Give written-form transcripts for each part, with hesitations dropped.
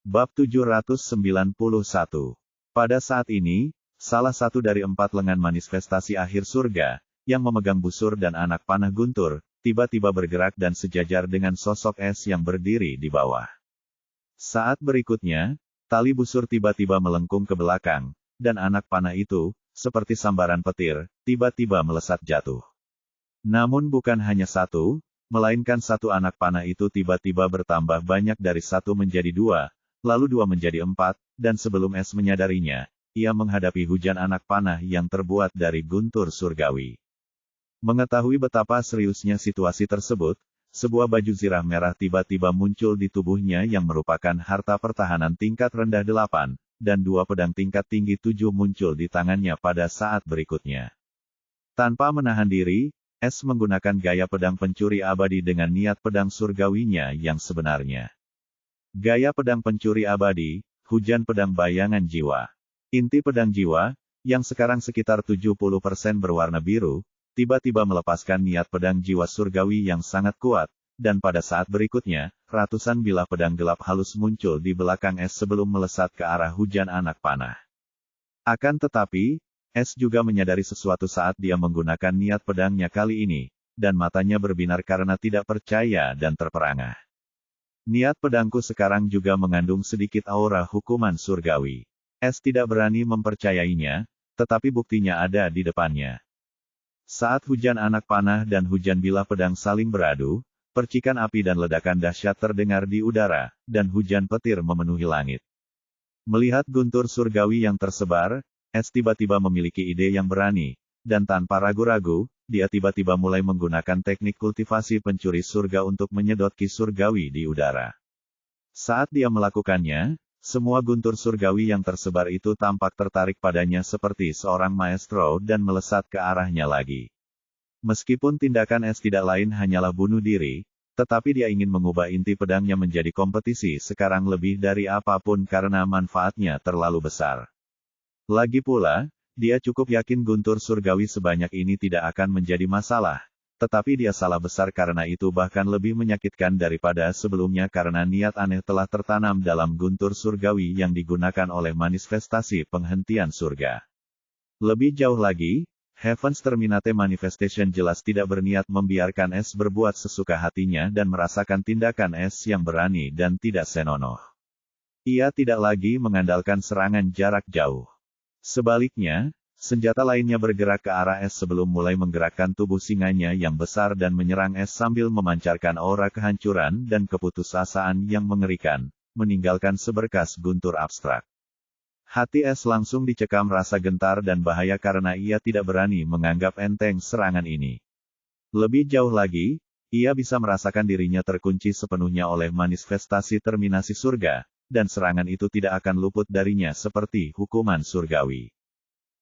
Bab 791. Pada saat ini, salah satu dari 4 lengan manifestasi akhir surga, yang memegang busur dan anak panah guntur, tiba-tiba bergerak dan sejajar dengan sosok es yang berdiri di bawah. Saat berikutnya, tali busur tiba-tiba melengkung ke belakang, dan anak panah itu, seperti sambaran petir, tiba-tiba melesat jatuh. Namun bukan hanya satu, melainkan satu anak panah itu tiba-tiba bertambah banyak dari 1 menjadi 2, lalu 2 menjadi 4, dan sebelum es menyadarinya, ia menghadapi hujan anak panah yang terbuat dari guntur surgawi. Mengetahui betapa seriusnya situasi tersebut, sebuah baju zirah merah tiba-tiba muncul di tubuhnya yang merupakan harta pertahanan tingkat rendah 8, dan 2 pedang tingkat tinggi 7 muncul di tangannya pada saat berikutnya. Tanpa menahan diri, Es menggunakan gaya pedang pencuri abadi dengan niat pedang surgawinya yang sebenarnya. Gaya pedang pencuri abadi, hujan pedang bayangan jiwa. Inti pedang jiwa, yang sekarang sekitar 70% berwarna biru, tiba-tiba melepaskan niat pedang jiwa surgawi yang sangat kuat, dan pada saat berikutnya, ratusan bilah pedang gelap halus muncul di belakang Es sebelum melesat ke arah hujan anak panah. Akan tetapi, Es juga menyadari sesuatu saat dia menggunakan niat pedangnya kali ini, dan matanya berbinar karena tidak percaya dan terperangah. Niat pedangku sekarang juga mengandung sedikit aura hukuman surgawi. Es tidak berani mempercayainya, tetapi buktinya ada di depannya. Saat hujan anak panah dan hujan bilah pedang saling beradu, percikan api dan ledakan dahsyat terdengar di udara, dan hujan petir memenuhi langit. Melihat guntur surgawi yang tersebar, Es tiba-tiba memiliki ide yang berani, dan tanpa ragu-ragu, dia tiba-tiba mulai menggunakan teknik kultivasi pencuri surga untuk menyedot ki surgawi di udara. Saat dia melakukannya, semua guntur surgawi yang tersebar itu tampak tertarik padanya seperti seorang maestro dan melesat ke arahnya lagi. Meskipun tindakan Es tidak lain hanyalah bunuh diri, tetapi dia ingin mengubah inti pedangnya menjadi kompetisi sekarang lebih dari apapun karena manfaatnya terlalu besar. Lagi pula, dia cukup yakin guntur surgawi sebanyak ini tidak akan menjadi masalah, tetapi dia salah besar karena itu bahkan lebih menyakitkan daripada sebelumnya karena niat aneh telah tertanam dalam guntur surgawi yang digunakan oleh manifestasi penghentian surga. Lebih jauh lagi, Heaven's Terminate Manifestation jelas tidak berniat membiarkan Es berbuat sesuka hatinya dan merasakan tindakan Es yang berani dan tidak senonoh. Ia tidak lagi mengandalkan serangan jarak jauh. Sebaliknya, senjata lainnya bergerak ke arah Es sebelum mulai menggerakkan tubuh singanya yang besar dan menyerang Es sambil memancarkan aura kehancuran dan keputusasaan yang mengerikan, meninggalkan seberkas guntur abstrak. Hati Es langsung dicekam rasa gentar dan bahaya karena ia tidak berani menganggap enteng serangan ini. Lebih jauh lagi, ia bisa merasakan dirinya terkunci sepenuhnya oleh manifestasi terminasi surga, dan serangan itu tidak akan luput darinya seperti hukuman surgawi.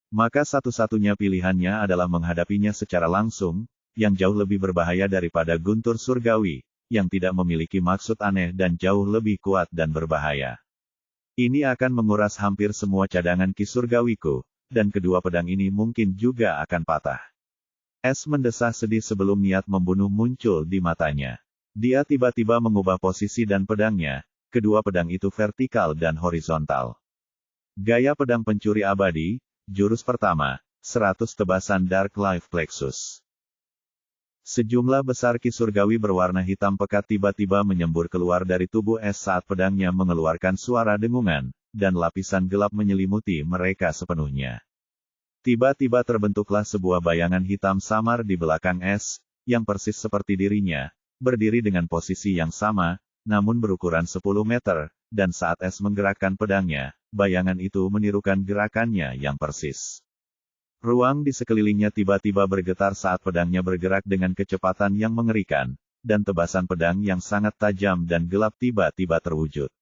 Maka satu-satunya pilihannya adalah menghadapinya secara langsung, yang jauh lebih berbahaya daripada guntur surgawi, yang tidak memiliki maksud aneh dan jauh lebih kuat dan berbahaya. Ini akan menguras hampir semua cadangan ki surgawiku, dan kedua pedang ini mungkin juga akan patah. Es mendesah sedih sebelum niat membunuh muncul di matanya. Dia tiba-tiba mengubah posisi dan pedangnya, kedua pedang itu vertikal dan horizontal. Gaya pedang pencuri abadi, jurus pertama, 100 tebasan Dark Life Plexus. Sejumlah besar ki surgawi berwarna hitam pekat tiba-tiba menyembur keluar dari tubuh Es saat pedangnya mengeluarkan suara dengungan, dan lapisan gelap menyelimuti mereka sepenuhnya. Tiba-tiba terbentuklah sebuah bayangan hitam samar di belakang Es, yang persis seperti dirinya, berdiri dengan posisi yang sama, namun berukuran 10 meter, dan saat Es menggerakkan pedangnya, bayangan itu menirukan gerakannya yang persis. Ruang di sekelilingnya tiba-tiba bergetar saat pedangnya bergerak dengan kecepatan yang mengerikan, dan tebasan pedang yang sangat tajam dan gelap tiba-tiba terwujud.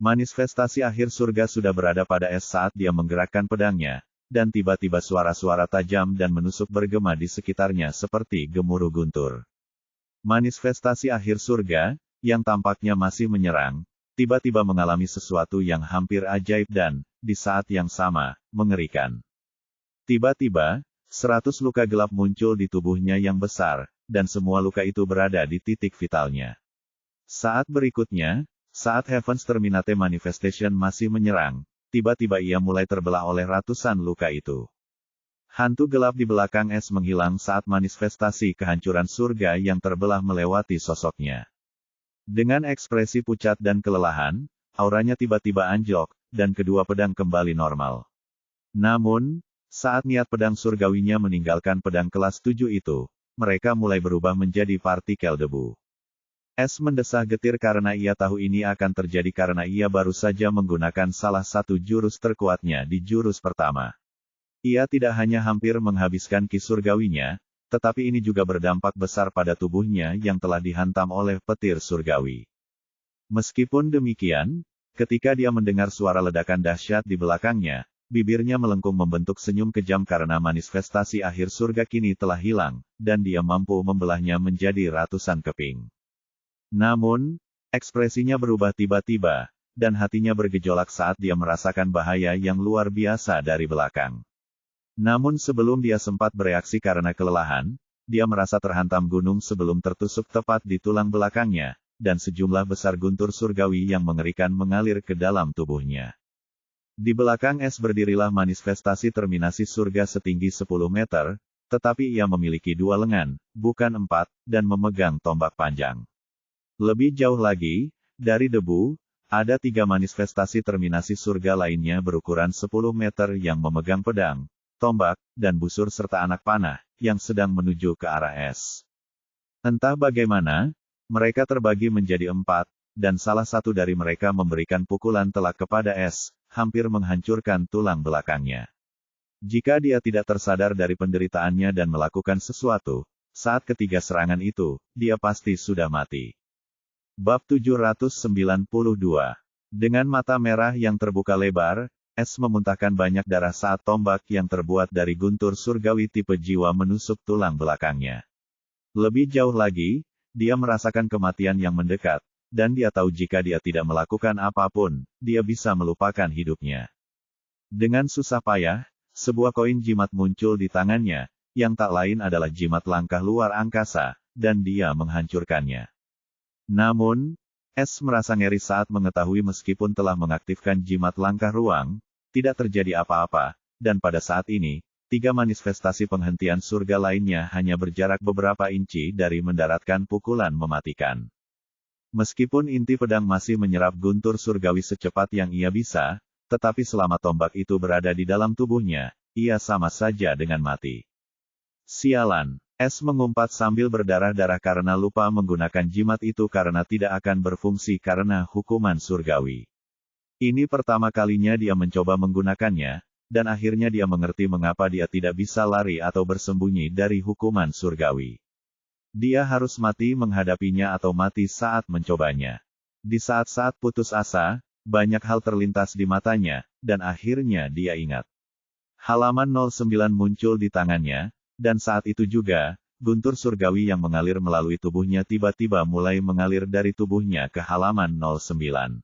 Manifestasi akhir surga sudah berada pada Es saat dia menggerakkan pedangnya, dan tiba-tiba suara-suara tajam dan menusuk bergema di sekitarnya seperti gemuruh guntur. Manifestasi akhir surga, yang tampaknya masih menyerang, tiba-tiba mengalami sesuatu yang hampir ajaib dan, di saat yang sama, mengerikan. Tiba-tiba, 100 luka gelap muncul di tubuhnya yang besar, dan semua luka itu berada di titik vitalnya. Saat berikutnya, Saat Heaven's Terminate Manifestation masih menyerang, tiba-tiba ia mulai terbelah oleh ratusan luka itu. Hantu gelap di belakang es menghilang saat manifestasi kehancuran surga yang terbelah melewati sosoknya. Dengan ekspresi pucat dan kelelahan, auranya tiba-tiba anjlok, dan kedua pedang kembali normal. Namun, saat niat pedang surgawinya meninggalkan pedang kelas 7 itu, mereka mulai berubah menjadi partikel debu. Es mendesah getir karena ia tahu ini akan terjadi karena ia baru saja menggunakan salah satu jurus terkuatnya di jurus pertama. Ia tidak hanya hampir menghabiskan ki surgawinya, tetapi ini juga berdampak besar pada tubuhnya yang telah dihantam oleh petir surgawi. Meskipun demikian, ketika dia mendengar suara ledakan dahsyat di belakangnya, bibirnya melengkung membentuk senyum kejam karena manifestasi akhir surga kini telah hilang, dan dia mampu membelahnya menjadi ratusan keping. Namun, ekspresinya berubah tiba-tiba, dan hatinya bergejolak saat dia merasakan bahaya yang luar biasa dari belakang. Namun sebelum dia sempat bereaksi karena kelelahan, dia merasa terhantam gunung sebelum tertusuk tepat di tulang belakangnya, dan sejumlah besar guntur surgawi yang mengerikan mengalir ke dalam tubuhnya. Di belakang es berdirilah manifestasi terminasi surga setinggi 10 meter, tetapi ia memiliki 2 lengan, bukan 4, dan memegang tombak panjang. Lebih jauh lagi, dari debu, ada 3 manifestasi terminasi surga lainnya berukuran 10 meter yang memegang pedang, tombak, dan busur serta anak panah, yang sedang menuju ke arah es. Entah bagaimana, mereka terbagi menjadi 4, dan salah satu dari mereka memberikan pukulan telak kepada es, hampir menghancurkan tulang belakangnya. Jika dia tidak tersadar dari penderitaannya dan melakukan sesuatu, saat ketiga serangan itu, dia pasti sudah mati. Bab 792. Dengan mata merah yang terbuka lebar, es memuntahkan banyak darah saat tombak yang terbuat dari guntur surgawi tipe jiwa menusuk tulang belakangnya. Lebih jauh lagi, dia merasakan kematian yang mendekat, dan dia tahu jika dia tidak melakukan apapun, dia bisa melupakan hidupnya. Dengan susah payah, sebuah koin jimat muncul di tangannya, yang tak lain adalah jimat langkah luar angkasa, dan dia menghancurkannya. Namun, es merasa ngeri saat mengetahui meskipun telah mengaktifkan jimat langkah ruang, tidak terjadi apa-apa, dan pada saat ini, 3 manifestasi penghentian surga lainnya hanya berjarak beberapa inci dari mendaratkan pukulan mematikan. Meskipun inti pedang masih menyerap guntur surgawi secepat yang ia bisa, tetapi selama tombak itu berada di dalam tubuhnya, ia sama saja dengan mati. Sialan, es mengumpat sambil berdarah-darah karena lupa menggunakan jimat itu karena tidak akan berfungsi karena hukuman surgawi. Ini pertama kalinya dia mencoba menggunakannya, dan akhirnya dia mengerti mengapa dia tidak bisa lari atau bersembunyi dari hukuman surgawi. Dia harus mati menghadapinya atau mati saat mencobanya. Di saat-saat putus asa, banyak hal terlintas di matanya, dan akhirnya dia ingat. Halaman 09 muncul di tangannya, dan saat itu juga, guntur surgawi yang mengalir melalui tubuhnya tiba-tiba mulai mengalir dari tubuhnya ke halaman 09.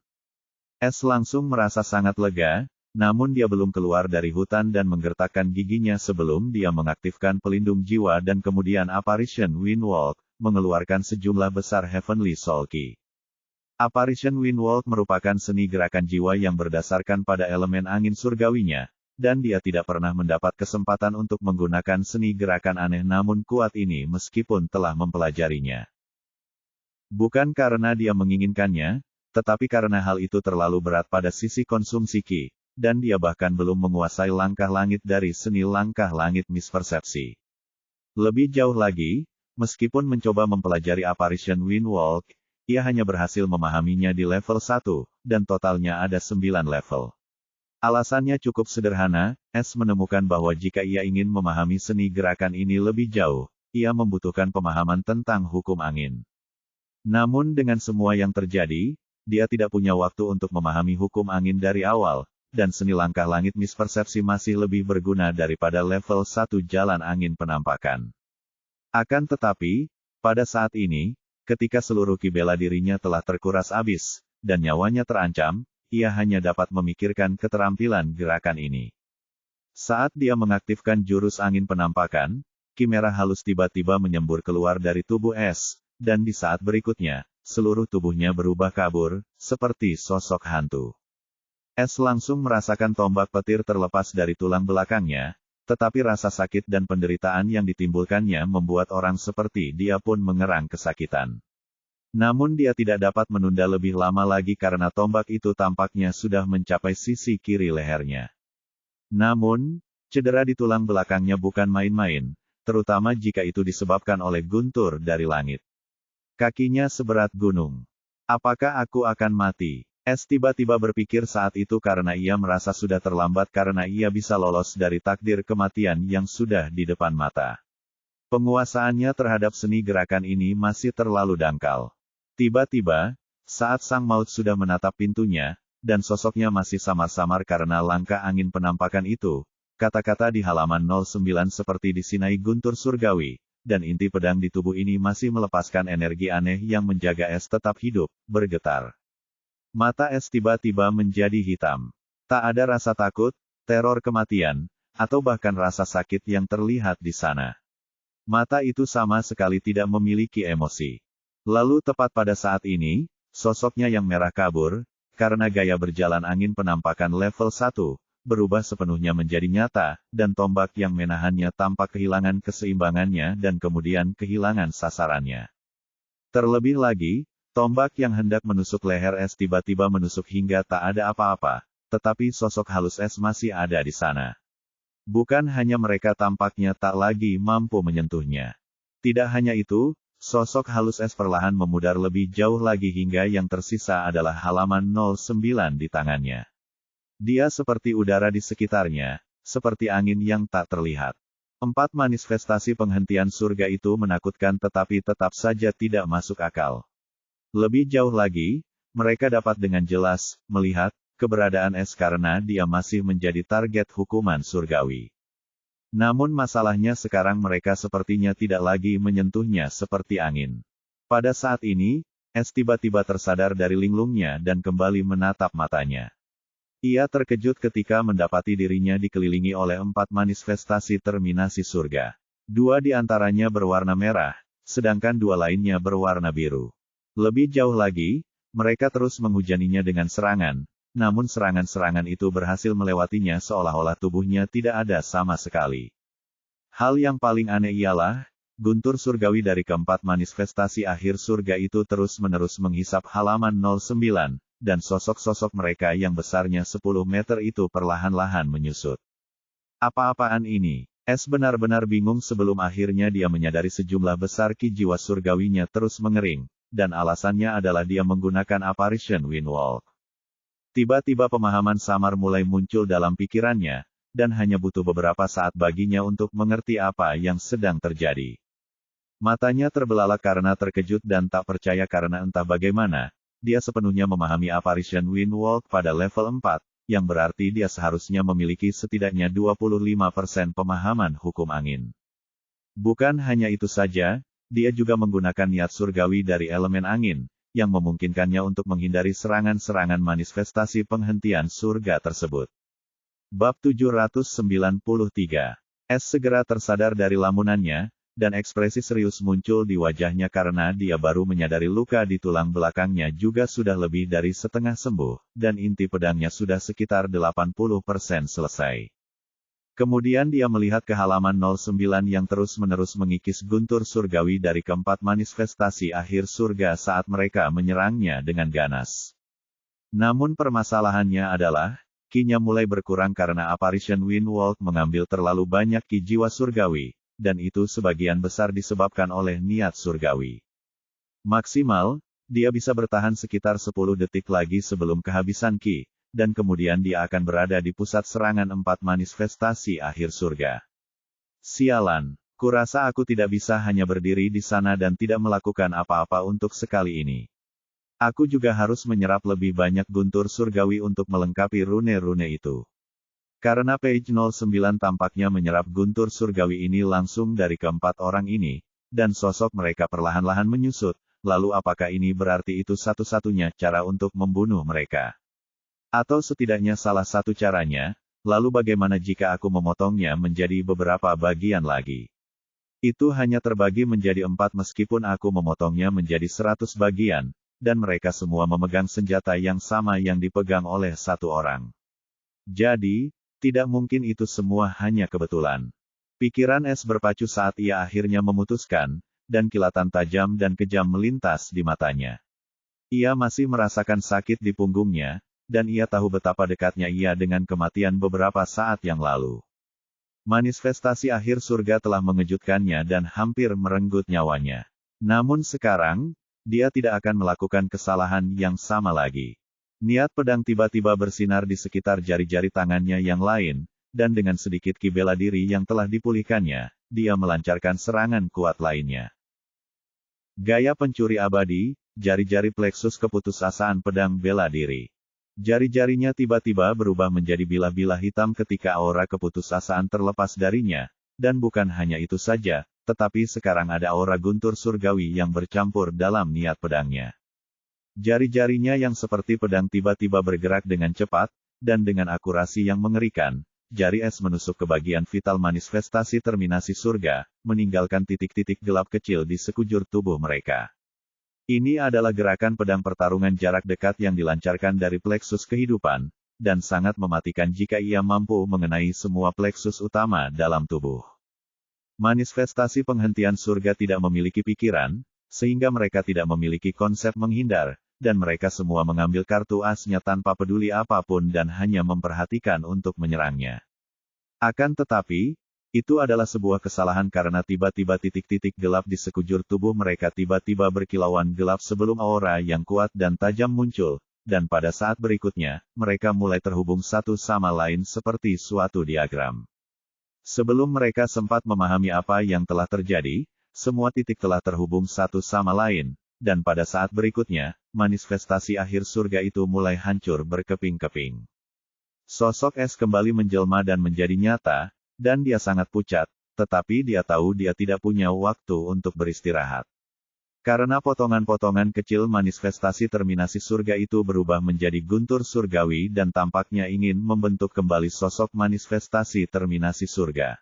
Es langsung merasa sangat lega, namun dia belum keluar dari hutan dan menggertakkan giginya sebelum dia mengaktifkan pelindung jiwa dan kemudian Apparition Windwalk, mengeluarkan sejumlah besar Heavenly Soul Key. Apparition Windwalk merupakan seni gerakan jiwa yang berdasarkan pada elemen angin surgawinya, dan dia tidak pernah mendapat kesempatan untuk menggunakan seni gerakan aneh namun kuat ini meskipun telah mempelajarinya. Bukan karena dia menginginkannya, tetapi karena hal itu terlalu berat pada sisi konsumsi ki, dan dia bahkan belum menguasai langkah langit dari seni langkah langit mispersepsi. Lebih jauh lagi, meskipun mencoba mempelajari Apparition Windwalk, ia hanya berhasil memahaminya di level 1, dan totalnya ada 9 level. Alasannya cukup sederhana, Es menemukan bahwa jika ia ingin memahami seni gerakan ini lebih jauh, ia membutuhkan pemahaman tentang hukum angin. Namun dengan semua yang terjadi, dia tidak punya waktu untuk memahami hukum angin dari awal, dan seni langkah langit mispersepsi masih lebih berguna daripada level 1 jalan angin penampakan. Akan tetapi, pada saat ini, ketika seluruh ki bela dirinya telah terkuras habis, dan nyawanya terancam, ia hanya dapat memikirkan keterampilan gerakan ini. Saat dia mengaktifkan jurus angin penampakan, ki merah halus tiba-tiba menyembur keluar dari tubuh es, dan di saat berikutnya, seluruh tubuhnya berubah kabur, seperti sosok hantu. Es langsung merasakan tombak petir terlepas dari tulang belakangnya, tetapi rasa sakit dan penderitaan yang ditimbulkannya membuat orang seperti dia pun mengerang kesakitan. Namun dia tidak dapat menunda lebih lama lagi karena tombak itu tampaknya sudah mencapai sisi kiri lehernya. Namun, cedera di tulang belakangnya bukan main-main, terutama jika itu disebabkan oleh guntur dari langit. Kakinya seberat gunung. Apakah aku akan mati? Es tiba-tiba berpikir saat itu karena ia merasa sudah terlambat karena ia bisa lolos dari takdir kematian yang sudah di depan mata. Penguasaannya terhadap seni gerakan ini masih terlalu dangkal. Tiba-tiba, saat sang maut sudah menatap pintunya, dan sosoknya masih samar-samar karena langkah angin penampakan itu, kata-kata di halaman 09 seperti disinai guntur surgawi, dan inti pedang di tubuh ini masih melepaskan energi aneh yang menjaga es tetap hidup, bergetar. Mata es tiba-tiba menjadi hitam. Tak ada rasa takut, teror kematian, atau bahkan rasa sakit yang terlihat di sana. Mata itu sama sekali tidak memiliki emosi. Lalu tepat pada saat ini, sosoknya yang merah kabur, karena gaya berjalan angin penampakan level 1, berubah sepenuhnya menjadi nyata, dan tombak yang menahannya tampak kehilangan keseimbangannya dan kemudian kehilangan sasarannya. Terlebih lagi, tombak yang hendak menusuk leher es tiba-tiba menusuk hingga tak ada apa-apa, tetapi sosok halus es masih ada di sana. Bukan hanya mereka tampaknya tak lagi mampu menyentuhnya. Tidak hanya itu, sosok halus es perlahan memudar lebih jauh lagi hingga yang tersisa adalah halaman 09 di tangannya. Dia seperti udara di sekitarnya, seperti angin yang tak terlihat. 4 manifestasi penghentian surga itu menakutkan tetapi tetap saja tidak masuk akal. Lebih jauh lagi, mereka dapat dengan jelas melihat keberadaan es karena dia masih menjadi target hukuman surgawi. Namun masalahnya sekarang mereka sepertinya tidak lagi menyentuhnya seperti angin. Pada saat ini, es tiba-tiba tersadar dari linglungnya dan kembali menatap matanya. Ia terkejut ketika mendapati dirinya dikelilingi oleh 4 manifestasi terminasi surga. 2 di antaranya berwarna merah, sedangkan 2 lainnya berwarna biru. Lebih jauh lagi, mereka terus menghujaninya dengan serangan, namun serangan-serangan itu berhasil melewatinya seolah-olah tubuhnya tidak ada sama sekali. Hal yang paling aneh ialah, guntur surgawi dari keempat manifestasi akhir surga itu terus-menerus menghisap halaman 09, dan sosok-sosok mereka yang besarnya 10 meter itu perlahan-lahan menyusut. Apa-apaan ini? Es benar-benar bingung sebelum akhirnya dia menyadari sejumlah besar ki jiwa surgawinya terus mengering, dan alasannya adalah dia menggunakan Apparition Wind Walk. Tiba-tiba pemahaman samar mulai muncul dalam pikirannya, dan hanya butuh beberapa saat baginya untuk mengerti apa yang sedang terjadi. Matanya terbelalak karena terkejut dan tak percaya karena entah bagaimana, dia sepenuhnya memahami Apparition Wind Walk pada level 4, yang berarti dia seharusnya memiliki setidaknya 25% pemahaman hukum angin. Bukan hanya itu saja, dia juga menggunakan niat surgawi dari elemen angin, yang memungkinkannya untuk menghindari serangan-serangan manifestasi penghentian surga tersebut. Bab 793. Es segera tersadar dari lamunannya, dan ekspresi serius muncul di wajahnya karena dia baru menyadari luka di tulang belakangnya juga sudah lebih dari setengah sembuh, dan inti pedangnya sudah sekitar 80% selesai. Kemudian dia melihat ke halaman 09 yang terus-menerus mengikis guntur surgawi dari keempat manifestasi akhir surga saat mereka menyerangnya dengan ganas. Namun permasalahannya adalah, ki-nya mulai berkurang karena Apparition Wind Walk mengambil terlalu banyak ki jiwa surgawi, dan itu sebagian besar disebabkan oleh niat surgawi. Maksimal, dia bisa bertahan sekitar 10 detik lagi sebelum kehabisan ki, dan kemudian dia akan berada di pusat serangan 4 manifestasi akhir surga. Sialan, kurasa aku tidak bisa hanya berdiri di sana dan tidak melakukan apa-apa untuk sekali ini. Aku juga harus menyerap lebih banyak guntur surgawi untuk melengkapi rune-rune itu. Karena page 09 tampaknya menyerap guntur surgawi ini langsung dari keempat orang ini, dan sosok mereka perlahan-lahan menyusut, lalu apakah ini berarti itu satu-satunya cara untuk membunuh mereka? Atau setidaknya salah satu caranya, lalu bagaimana jika aku memotongnya menjadi beberapa bagian lagi? Itu hanya terbagi menjadi 4 meskipun aku memotongnya menjadi 100 bagian, dan mereka semua memegang senjata yang sama yang dipegang oleh satu orang. Jadi, tidak mungkin itu semua hanya kebetulan. Pikiran S berpacu saat ia akhirnya memutuskan, dan kilatan tajam dan kejam melintas di matanya. Ia masih merasakan sakit di punggungnya, dan ia tahu betapa dekatnya ia dengan kematian beberapa saat yang lalu. Manifestasi akhir surga telah mengejutkannya dan hampir merenggut nyawanya. Namun sekarang, dia tidak akan melakukan kesalahan yang sama lagi. Niat pedang tiba-tiba bersinar di sekitar jari-jari tangannya yang lain, dan dengan sedikit ki bela diri yang telah dipulihkannya, dia melancarkan serangan kuat lainnya. Gaya pencuri abadi, jari-jari pleksus keputusasaan pedang bela diri. Jari-jarinya tiba-tiba berubah menjadi bilah-bilah hitam ketika aura keputusasaan terlepas darinya, dan bukan hanya itu saja, tetapi sekarang ada aura guntur surgawi yang bercampur dalam niat pedangnya. Jari-jarinya yang seperti pedang tiba-tiba bergerak dengan cepat, dan dengan akurasi yang mengerikan, jari es menusuk ke bagian vital manifestasi terminasi surga, meninggalkan titik-titik gelap kecil di sekujur tubuh mereka. Ini adalah gerakan pedang pertarungan jarak dekat yang dilancarkan dari pleksus kehidupan, dan sangat mematikan jika ia mampu mengenai semua pleksus utama dalam tubuh. Manifestasi penghentian surga tidak memiliki pikiran, sehingga mereka tidak memiliki konsep menghindar, dan mereka semua mengambil kartu asnya tanpa peduli apapun dan hanya memperhatikan untuk menyerangnya. Akan tetapi, itu adalah sebuah kesalahan karena tiba-tiba titik-titik gelap di sekujur tubuh mereka tiba-tiba berkilauan gelap sebelum aura yang kuat dan tajam muncul, dan pada saat berikutnya, mereka mulai terhubung satu sama lain seperti suatu diagram. Sebelum mereka sempat memahami apa yang telah terjadi, semua titik telah terhubung satu sama lain, dan pada saat berikutnya, manifestasi akhir surga itu mulai hancur berkeping-keping. Sosok es kembali menjelma dan menjadi nyata, dan dia sangat pucat, tetapi dia tahu dia tidak punya waktu untuk beristirahat. Karena potongan-potongan kecil manifestasi terminasi surga itu berubah menjadi guntur surgawi dan tampaknya ingin membentuk kembali sosok manifestasi terminasi surga.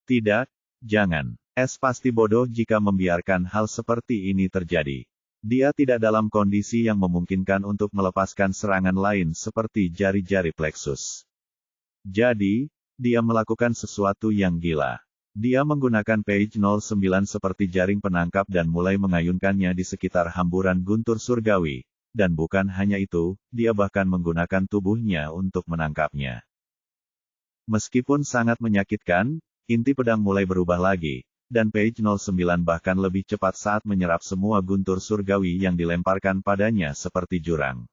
Tidak, jangan. Es pasti bodoh jika membiarkan hal seperti ini terjadi. Dia tidak dalam kondisi yang memungkinkan untuk melepaskan serangan lain seperti jari-jari pleksus. Jadi, dia melakukan sesuatu yang gila. Dia menggunakan page 09 seperti jaring penangkap dan mulai mengayunkannya di sekitar hamburan guntur surgawi. Dan bukan hanya itu, dia bahkan menggunakan tubuhnya untuk menangkapnya. Meskipun sangat menyakitkan, inti pedang mulai berubah lagi, dan page 09 bahkan lebih cepat saat menyerap semua guntur surgawi yang dilemparkan padanya seperti jurang.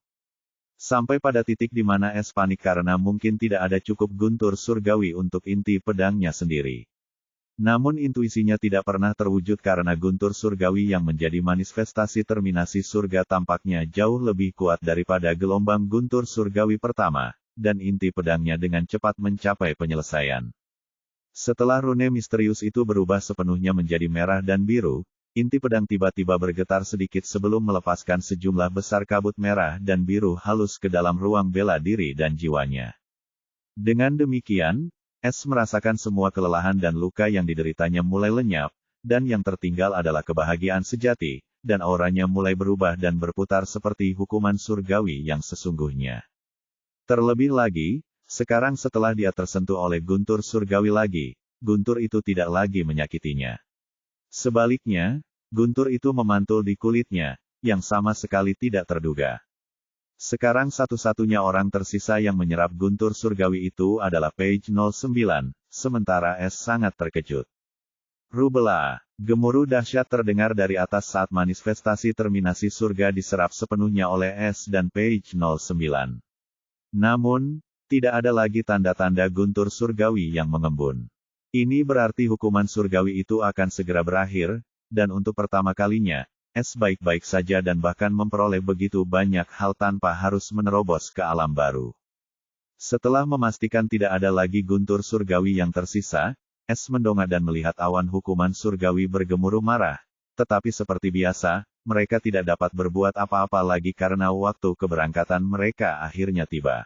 Sampai pada titik di mana es panik karena mungkin tidak ada cukup guntur surgawi untuk inti pedangnya sendiri. Namun intuisinya tidak pernah terwujud karena guntur surgawi yang menjadi manifestasi terminasi surga tampaknya jauh lebih kuat daripada gelombang guntur surgawi pertama, dan inti pedangnya dengan cepat mencapai penyelesaian. Setelah rune misterius itu berubah sepenuhnya menjadi merah dan biru, inti pedang tiba-tiba bergetar sedikit sebelum melepaskan sejumlah besar kabut merah dan biru halus ke dalam ruang bela diri dan jiwanya. Dengan demikian, Es merasakan semua kelelahan dan luka yang dideritanya mulai lenyap, dan yang tertinggal adalah kebahagiaan sejati, dan auranya mulai berubah dan berputar seperti hukuman surgawi yang sesungguhnya. Terlebih lagi, sekarang setelah dia tersentuh oleh guntur surgawi lagi, guntur itu tidak lagi menyakitinya. Sebaliknya, guntur itu memantul di kulitnya, yang sama sekali tidak terduga. Sekarang satu-satunya orang tersisa yang menyerap guntur surgawi itu adalah page 09, sementara Es sangat terkejut. Rubela, gemuruh dahsyat terdengar dari atas saat manifestasi terminasi surga diserap sepenuhnya oleh Es dan page 09. Namun, tidak ada lagi tanda-tanda guntur surgawi yang mengembun. Ini berarti hukuman surgawi itu akan segera berakhir, dan untuk pertama kalinya, Es baik-baik saja dan bahkan memperoleh begitu banyak hal tanpa harus menerobos ke alam baru. Setelah memastikan tidak ada lagi guntur surgawi yang tersisa, Es mendongak dan melihat awan hukuman surgawi bergemuruh marah, tetapi seperti biasa, mereka tidak dapat berbuat apa-apa lagi karena waktu keberangkatan mereka akhirnya tiba.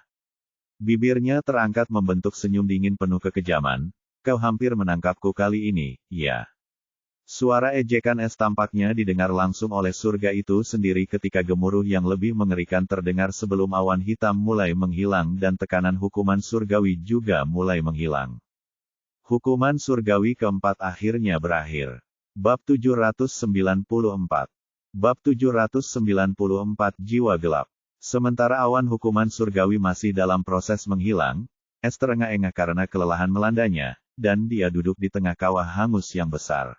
Bibirnya terangkat membentuk senyum dingin penuh kekejaman. Kau hampir menangkapku kali ini, ya. Suara ejekan es tampaknya didengar langsung oleh surga itu sendiri ketika gemuruh yang lebih mengerikan terdengar sebelum awan hitam mulai menghilang dan tekanan hukuman surgawi juga mulai menghilang. Hukuman surgawi keempat akhirnya berakhir. Bab 794. Bab 794 Jiwa Gelap. Sementara awan hukuman surgawi masih dalam proses menghilang, es terengah-engah karena kelelahan melandanya, dan dia duduk di tengah kawah hangus yang besar.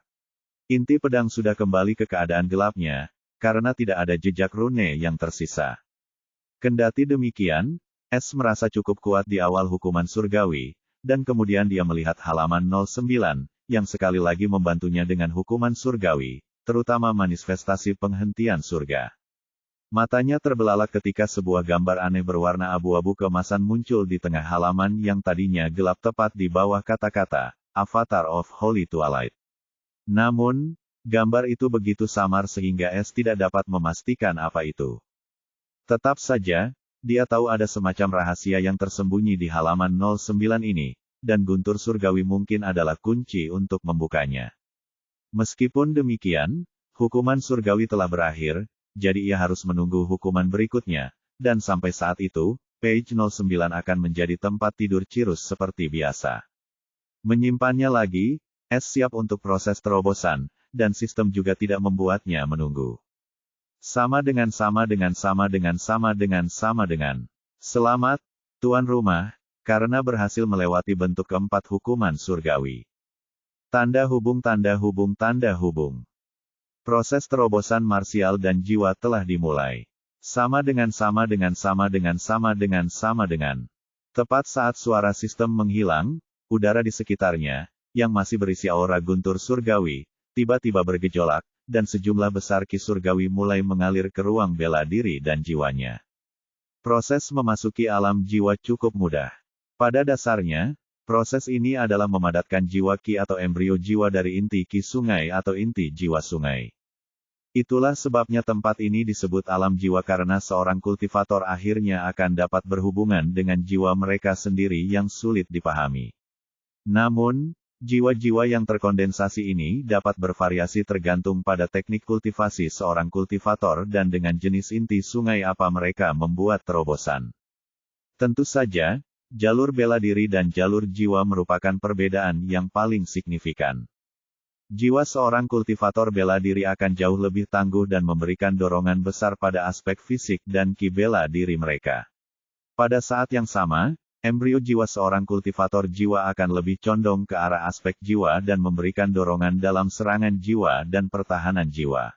Inti pedang sudah kembali ke keadaan gelapnya, karena tidak ada jejak rune yang tersisa. Kendati demikian, es merasa cukup kuat di awal hukuman surgawi, dan kemudian dia melihat halaman 09, yang sekali lagi membantunya dengan hukuman surgawi, terutama manifestasi penghentian surga. Matanya terbelalak ketika sebuah gambar aneh berwarna abu-abu keemasan muncul di tengah halaman yang tadinya gelap tepat di bawah kata-kata, Avatar of Holy Twilight. Namun, gambar itu begitu samar sehingga es tidak dapat memastikan apa itu. Tetap saja, dia tahu ada semacam rahasia yang tersembunyi di halaman 09 ini, dan guntur surgawi mungkin adalah kunci untuk membukanya. Meskipun demikian, hukuman surgawi telah berakhir, jadi ia harus menunggu hukuman berikutnya, dan sampai saat itu, page 09 akan menjadi tempat tidur Cirus seperti biasa. Menyimpannya lagi, es siap untuk proses terobosan, dan sistem juga tidak membuatnya menunggu. Sama dengan. Selamat, tuan rumah, karena berhasil melewati bentuk keempat hukuman surgawi. Tanda hubung. Proses terobosan marsial dan jiwa telah dimulai. Sama dengan. Tepat saat suara sistem menghilang, udara di sekitarnya, yang masih berisi aura guntur surgawi, tiba-tiba bergejolak, dan sejumlah besar ki surgawi mulai mengalir ke ruang bela diri dan jiwanya. Proses memasuki alam jiwa cukup mudah. Pada dasarnya, proses ini adalah memadatkan jiwa ki atau embrio jiwa dari inti ki sungai atau inti jiwa sungai. Itulah sebabnya tempat ini disebut alam jiwa karena seorang kultivator akhirnya akan dapat berhubungan dengan jiwa mereka sendiri yang sulit dipahami. Namun, jiwa-jiwa yang terkondensasi ini dapat bervariasi tergantung pada teknik kultivasi seorang kultivator dan dengan jenis inti sungai apa mereka membuat terobosan. Tentu saja, jalur bela diri dan jalur jiwa merupakan perbedaan yang paling signifikan. Jiwa seorang kultivator bela diri akan jauh lebih tangguh dan memberikan dorongan besar pada aspek fisik dan ki bela diri mereka. Pada saat yang sama, embrio jiwa seorang kultivator jiwa akan lebih condong ke arah aspek jiwa dan memberikan dorongan dalam serangan jiwa dan pertahanan jiwa.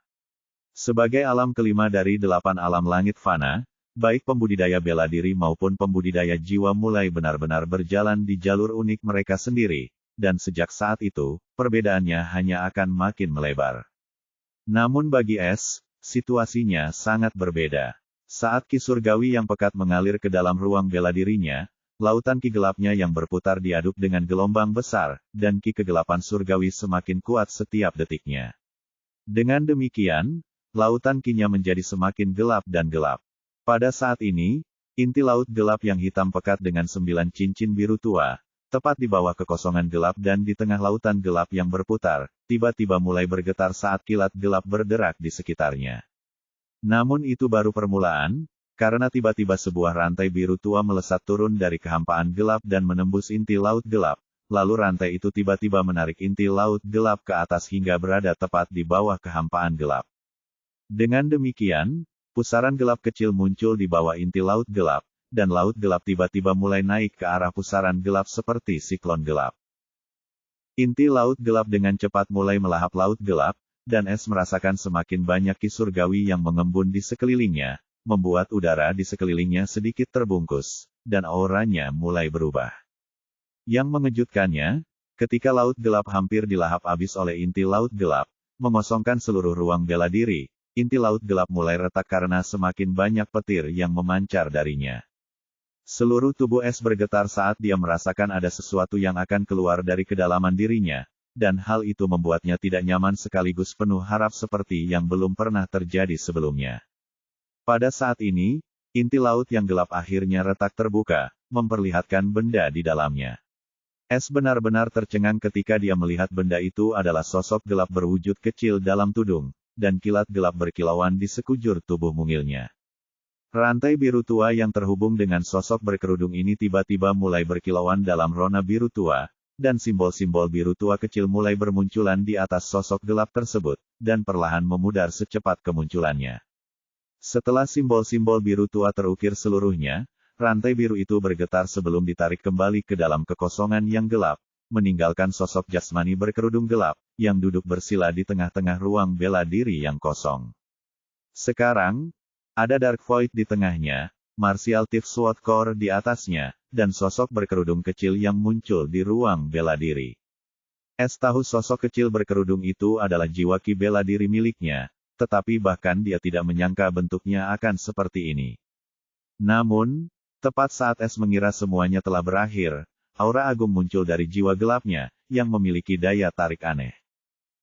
Sebagai alam kelima dari 8 alam langit fana, baik pembudidaya bela diri maupun pembudidaya jiwa mulai benar-benar berjalan di jalur unik mereka sendiri, dan sejak saat itu, perbedaannya hanya akan makin melebar. Namun bagi es, situasinya sangat berbeda. Saat ki surgawi yang pekat mengalir ke dalam ruang bela dirinya, lautan ki gelapnya yang berputar diaduk dengan gelombang besar, dan ki kegelapan surgawi semakin kuat setiap detiknya. Dengan demikian, lautan kinya menjadi semakin gelap dan gelap. Pada saat ini, inti laut gelap yang hitam pekat dengan 9 cincin biru tua, tepat di bawah kekosongan gelap dan di tengah lautan gelap yang berputar, tiba-tiba mulai bergetar saat kilat gelap berderak di sekitarnya. Namun itu baru permulaan, karena tiba-tiba sebuah rantai biru tua melesat turun dari kehampaan gelap dan menembus inti laut gelap, lalu rantai itu tiba-tiba menarik inti laut gelap ke atas hingga berada tepat di bawah kehampaan gelap. Dengan demikian, pusaran gelap kecil muncul di bawah inti laut gelap, dan laut gelap tiba-tiba mulai naik ke arah pusaran gelap seperti siklon gelap. Inti laut gelap dengan cepat mulai melahap laut gelap, dan es merasakan semakin banyak ki surgawi yang mengembun di sekelilingnya, membuat udara di sekelilingnya sedikit terbungkus, dan auranya mulai berubah. Yang mengejutkannya, ketika laut gelap hampir dilahap habis oleh inti laut gelap, mengosongkan seluruh ruang bela diri, inti laut gelap mulai retak karena semakin banyak petir yang memancar darinya. Seluruh tubuh es bergetar saat dia merasakan ada sesuatu yang akan keluar dari kedalaman dirinya, dan hal itu membuatnya tidak nyaman sekaligus penuh harap seperti yang belum pernah terjadi sebelumnya. Pada saat ini, inti laut yang gelap akhirnya retak terbuka, memperlihatkan benda di dalamnya. Es benar-benar tercengang ketika dia melihat benda itu adalah sosok gelap berwujud kecil dalam tudung, dan kilat gelap berkilauan di sekujur tubuh mungilnya. Rantai biru tua yang terhubung dengan sosok berkerudung ini tiba-tiba mulai berkilauan dalam rona biru tua, dan simbol-simbol biru tua kecil mulai bermunculan di atas sosok gelap tersebut, dan perlahan memudar secepat kemunculannya. Setelah simbol-simbol biru tua terukir seluruhnya, rantai biru itu bergetar sebelum ditarik kembali ke dalam kekosongan yang gelap, meninggalkan sosok jasmani berkerudung gelap, yang duduk bersila di tengah-tengah ruang bela diri yang kosong. Sekarang, ada Dark Void di tengahnya, Martial Thief Sword Core di atasnya, dan sosok berkerudung kecil yang muncul di ruang bela diri. Es tahu sosok kecil berkerudung itu adalah jiwa ki bela diri miliknya, tetapi bahkan dia tidak menyangka bentuknya akan seperti ini. Namun, tepat saat Es mengira semuanya telah berakhir, aura agung muncul dari jiwa gelapnya, yang memiliki daya tarik aneh.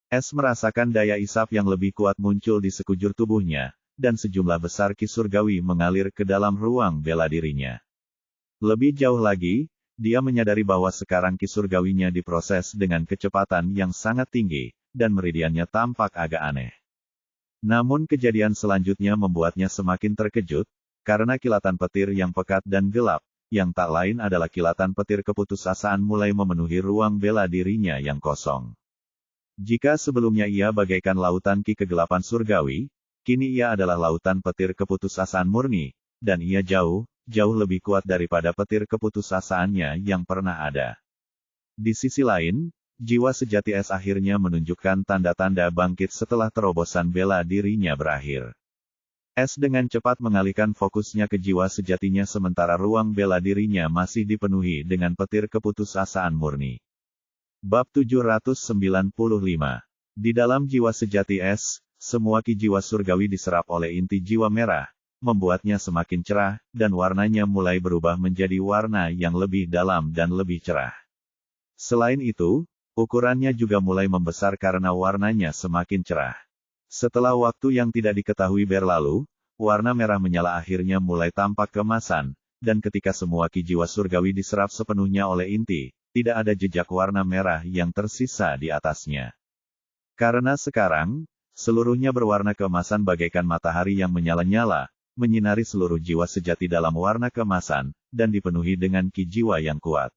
Es merasakan daya isap yang lebih kuat muncul di sekujur tubuhnya, dan sejumlah besar ki surgawi mengalir ke dalam ruang bela dirinya. Lebih jauh lagi, dia menyadari bahwa sekarang ki surgawinya diproses dengan kecepatan yang sangat tinggi, dan meridiannya tampak agak aneh. Namun kejadian selanjutnya membuatnya semakin terkejut, karena kilatan petir yang pekat dan gelap, yang tak lain adalah kilatan petir keputusasaan mulai memenuhi ruang bela dirinya yang kosong. Jika sebelumnya ia bagaikan lautan ki kegelapan surgawi, kini ia adalah lautan petir keputusasaan murni, dan ia jauh lebih kuat daripada petir keputusasaannya yang pernah ada. Di sisi lain, jiwa sejati Es akhirnya menunjukkan tanda-tanda bangkit setelah terobosan bela dirinya berakhir. Es dengan cepat mengalihkan fokusnya ke jiwa sejatinya sementara ruang bela dirinya masih dipenuhi dengan petir keputusasaan murni. Bab 795. Di dalam jiwa sejati Es, semua ki jiwa surgawi diserap oleh inti jiwa merah, membuatnya semakin cerah, dan warnanya mulai berubah menjadi warna yang lebih dalam dan lebih cerah. Selain itu, ukurannya juga mulai membesar karena warnanya semakin cerah. Setelah waktu yang tidak diketahui berlalu, warna merah menyala akhirnya mulai tampak keemasan, dan ketika semua ki jiwa surgawi diserap sepenuhnya oleh inti, tidak ada jejak warna merah yang tersisa di atasnya. Karena sekarang, seluruhnya berwarna keemasan bagaikan matahari yang menyala-nyala, menyinari seluruh jiwa sejati dalam warna keemasan, dan dipenuhi dengan ki jiwa yang kuat.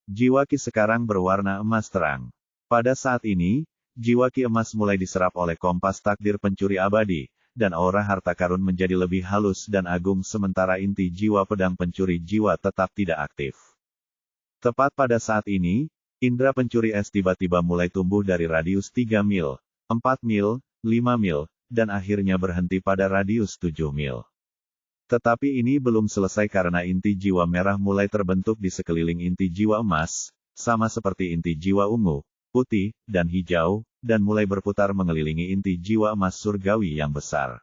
Jiwa ki sekarang berwarna emas terang. Pada saat ini, jiwa ki emas mulai diserap oleh kompas takdir pencuri abadi, dan aura harta karun menjadi lebih halus dan agung sementara inti jiwa pedang pencuri jiwa tetap tidak aktif. Tepat pada saat ini, indera pencuri es tiba-tiba mulai tumbuh dari radius 3 mil, 4 mil, 5 mil, dan akhirnya berhenti pada radius 7 mil. Tetapi ini belum selesai karena inti jiwa merah mulai terbentuk di sekeliling inti jiwa emas, sama seperti inti jiwa ungu, putih, dan hijau, dan mulai berputar mengelilingi inti jiwa emas surgawi yang besar.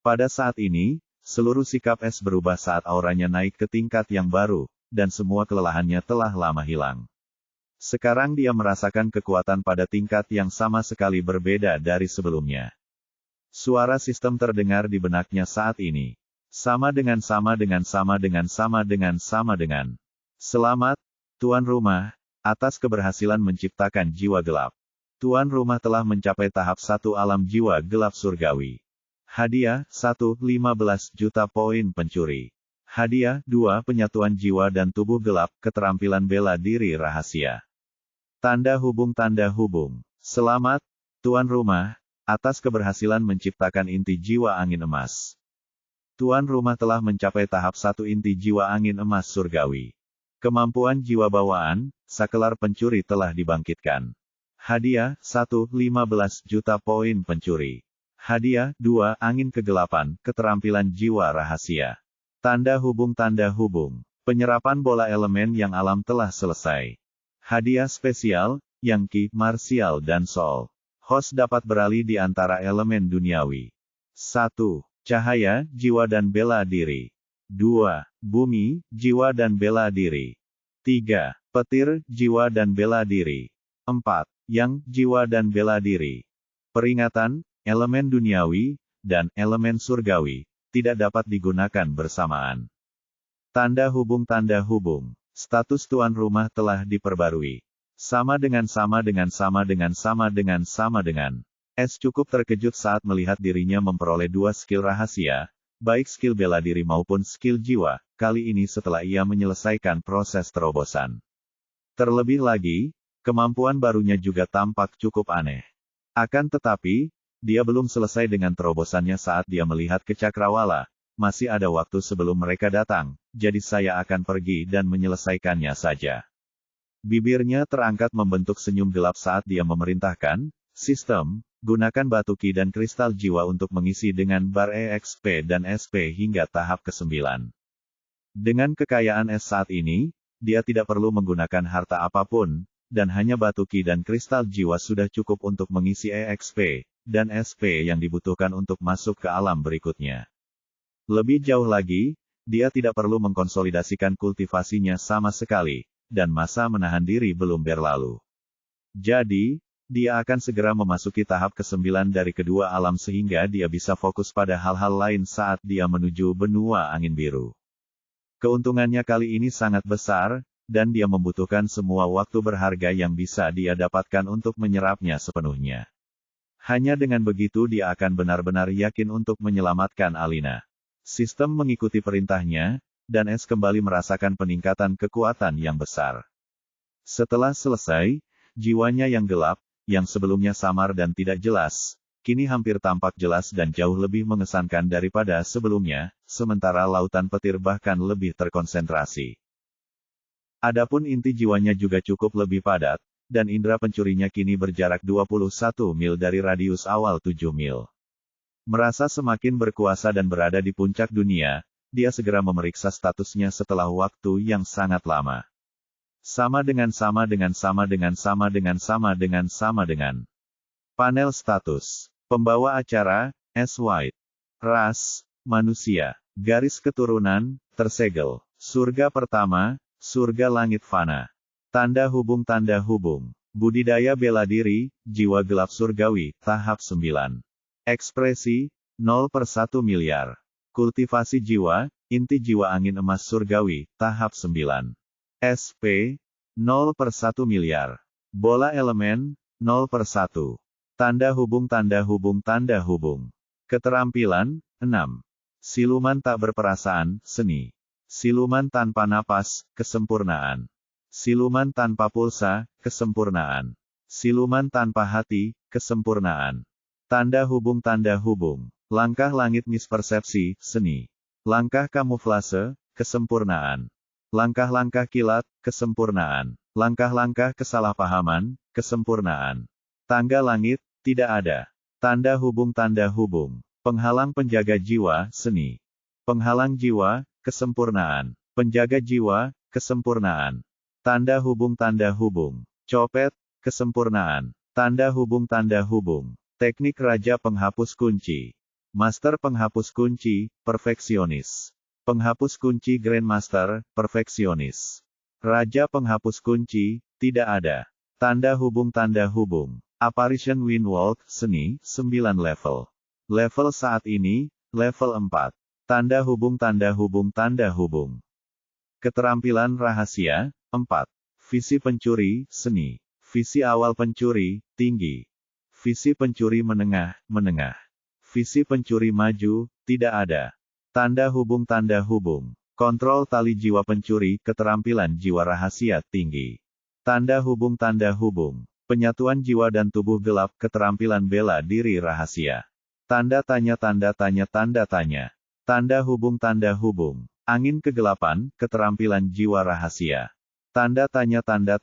Pada saat ini, seluruh sikap Es berubah saat auranya naik ke tingkat yang baru, dan semua kelelahannya telah lama hilang. Sekarang dia merasakan kekuatan pada tingkat yang sama sekali berbeda dari sebelumnya. Suara sistem terdengar di benaknya saat ini. Sama dengan. Selamat, Tuan Rumah, atas keberhasilan menciptakan jiwa gelap. Tuan Rumah telah mencapai tahap 1 alam jiwa gelap surgawi. Hadiah, 1, 15 juta poin pencuri. Hadiah, 2, penyatuan jiwa dan tubuh gelap, keterampilan bela diri rahasia. Tanda hubung. Selamat, Tuan Rumah, atas keberhasilan menciptakan inti jiwa angin emas. Tuan Rumah telah mencapai tahap 1 inti jiwa angin emas surgawi. Kemampuan jiwa bawaan, sakelar pencuri telah dibangkitkan. Hadiah, 1, 15 juta poin pencuri. Hadiah, 2, angin kegelapan, keterampilan jiwa rahasia. Tanda hubung. Penyerapan bola elemen yang alam telah selesai. Hadiah spesial, yang ki, martial dan soul. Host dapat beralih di antara elemen duniawi. 1. Cahaya, jiwa dan bela diri. 2. Bumi, jiwa dan bela diri. 3. Petir, jiwa dan bela diri. 4. Yang, jiwa dan bela diri. Peringatan, elemen duniawi, dan elemen surgawi, tidak dapat digunakan bersamaan. Tanda hubung. Status tuan rumah telah diperbarui. Sama dengan. S cukup terkejut saat melihat dirinya memperoleh 2 skill rahasia, baik skill bela diri maupun skill jiwa, kali ini setelah ia menyelesaikan proses terobosan. Terlebih lagi, kemampuan barunya juga tampak cukup aneh. Akan tetapi, dia belum selesai dengan terobosannya saat dia melihat ke cakrawala. Masih ada waktu sebelum mereka datang, jadi saya akan pergi dan menyelesaikannya saja. Bibirnya terangkat membentuk senyum gelap saat dia memerintahkan, sistem, gunakan batu ki dan kristal jiwa untuk mengisi dengan bar EXP dan SP hingga tahap ke-9. Dengan kekayaan S saat ini, dia tidak perlu menggunakan harta apapun, dan hanya batu ki dan kristal jiwa sudah cukup untuk mengisi EXP dan SP yang dibutuhkan untuk masuk ke alam berikutnya. Lebih jauh lagi, dia tidak perlu mengkonsolidasikan kultivasinya sama sekali, dan masa menahan diri belum berlalu. Jadi, dia akan segera memasuki tahap ke-9 dari kedua alam sehingga dia bisa fokus pada hal-hal lain saat dia menuju benua angin biru. Keuntungannya kali ini sangat besar, dan dia membutuhkan semua waktu berharga yang bisa dia dapatkan untuk menyerapnya sepenuhnya. Hanya dengan begitu dia akan benar-benar yakin untuk menyelamatkan Alina. Sistem mengikuti perintahnya, dan S kembali merasakan peningkatan kekuatan yang besar. Setelah selesai, jiwanya yang gelap, yang sebelumnya samar dan tidak jelas, kini hampir tampak jelas dan jauh lebih mengesankan daripada sebelumnya, sementara lautan petir bahkan lebih terkonsentrasi. Adapun inti jiwanya juga cukup lebih padat, dan indera pencurinya kini berjarak 21 mil dari radius awal 7 mil. Merasa semakin berkuasa dan berada di puncak dunia, dia segera memeriksa statusnya setelah waktu yang sangat lama. Sama dengan. Panel status. Pembawa acara, S. White. Ras, manusia. Garis keturunan, tersegel. Surga pertama, surga langit fana. Tanda hubung. Budidaya bela diri, jiwa gelap surgawi, tahap 9. Ekspresi, 0/1 miliar. Kultivasi jiwa, inti jiwa angin emas surgawi, tahap 9. SP, 0/1 miliar. Bola elemen, 0/1. Tanda hubung. Keterampilan, 6. Siluman tak berperasaan, seni. Siluman tanpa napas, kesempurnaan. Siluman tanpa pulsa, kesempurnaan. Siluman tanpa hati, kesempurnaan. Tanda hubung. Langkah langit mispersepsi, seni. Langkah kamuflase, kesempurnaan. Langkah-langkah kilat, kesempurnaan. Langkah-langkah kesalahpahaman, kesempurnaan. Tangga langit, tidak ada. Tanda hubung. Penghalang penjaga jiwa, seni. Penghalang jiwa, kesempurnaan. Penjaga jiwa, kesempurnaan. Tanda hubung. Copet, kesempurnaan. Tanda hubung. Teknik Raja Penghapus Kunci. Master Penghapus Kunci, perfeksionis. Penghapus kunci Grandmaster, perfeksionis. Raja Penghapus Kunci, tidak ada. Tanda hubung. Apparition Windwalk, seni, 9 level. Level saat ini, level 4. Tanda hubung. Keterampilan rahasia, 4. Visi pencuri, seni. Visi awal pencuri, tinggi. Visi pencuri menengah. Visi pencuri maju, tidak ada. Tanda hubung. Kontrol tali jiwa pencuri, keterampilan jiwa rahasia, tinggi. Tanda hubung. Penyatuan jiwa dan tubuh gelap, keterampilan bela diri rahasia. Tanda tanya. Tanda hubung. Angin kegelapan, keterampilan jiwa rahasia. Tanda tanya. Tanda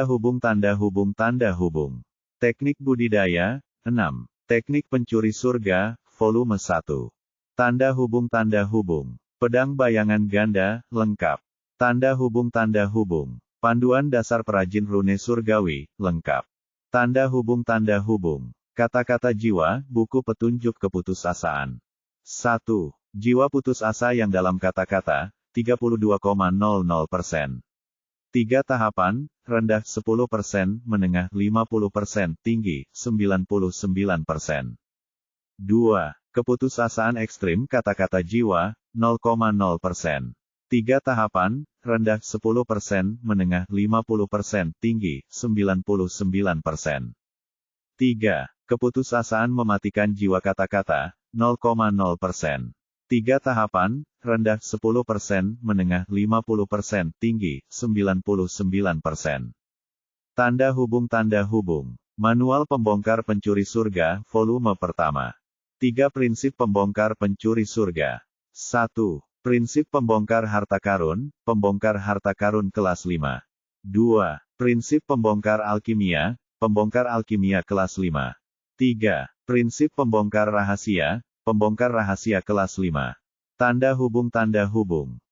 hubung. Teknik budidaya, 6. Teknik pencuri surga, volume 1. Tanda hubung. Pedang bayangan ganda, lengkap. Tanda hubung. Panduan dasar perajin rune surgawi, lengkap. Tanda hubung. Kata-kata jiwa, buku petunjuk keputusasaan. 1. Jiwa putus asa yang dalam kata-kata, 32,00%. 3 tahapan, rendah 10%, menengah 50%, tinggi 99%. 2. Keputusasaan ekstrim kata-kata jiwa, 0,0%. 3 tahapan, rendah 10%, menengah 50%, tinggi 99%. 3. Keputusasaan mematikan jiwa kata-kata, 0,0%. 3 tahapan, rendah 10%, menengah 50%, tinggi 99%. Tanda hubung. Manual Pembongkar Pencuri Surga, volume pertama. 3 prinsip pembongkar pencuri surga. 1. Prinsip pembongkar harta karun, pembongkar harta karun kelas 5. 2. Prinsip pembongkar alkimia, pembongkar alkimia kelas 5. 3. Prinsip pembongkar rahasia, pembongkar rahasia kelas 5. Tanda hubung.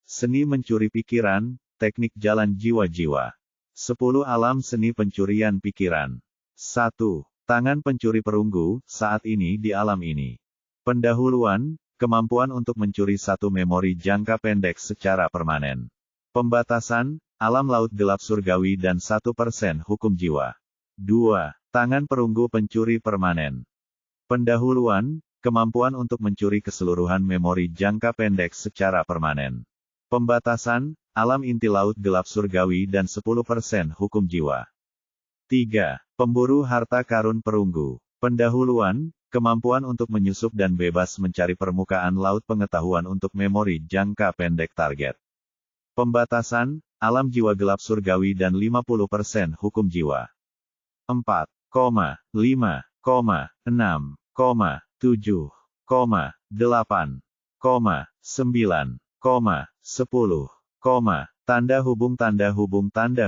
Seni mencuri pikiran, teknik jalan jiwa-jiwa. 10 alam seni pencurian pikiran. 1. Tangan pencuri perunggu, saat ini di alam ini. Pendahuluan, kemampuan untuk mencuri satu memori jangka pendek secara permanen. Pembatasan, alam laut gelap surgawi dan 1% hukum jiwa. 2. Tangan perunggu pencuri permanen. Pendahuluan, kemampuan untuk mencuri keseluruhan memori jangka pendek secara permanen. Pembatasan, alam inti laut gelap surgawi dan 10% hukum jiwa. 3. Pemburu harta karun perunggu. Pendahuluan, kemampuan untuk menyusup dan bebas mencari permukaan laut pengetahuan untuk memori jangka pendek target. Pembatasan, alam jiwa gelap surgawi dan 50% hukum jiwa. 4, 5, 6, 7, 8, 9, 10, tanda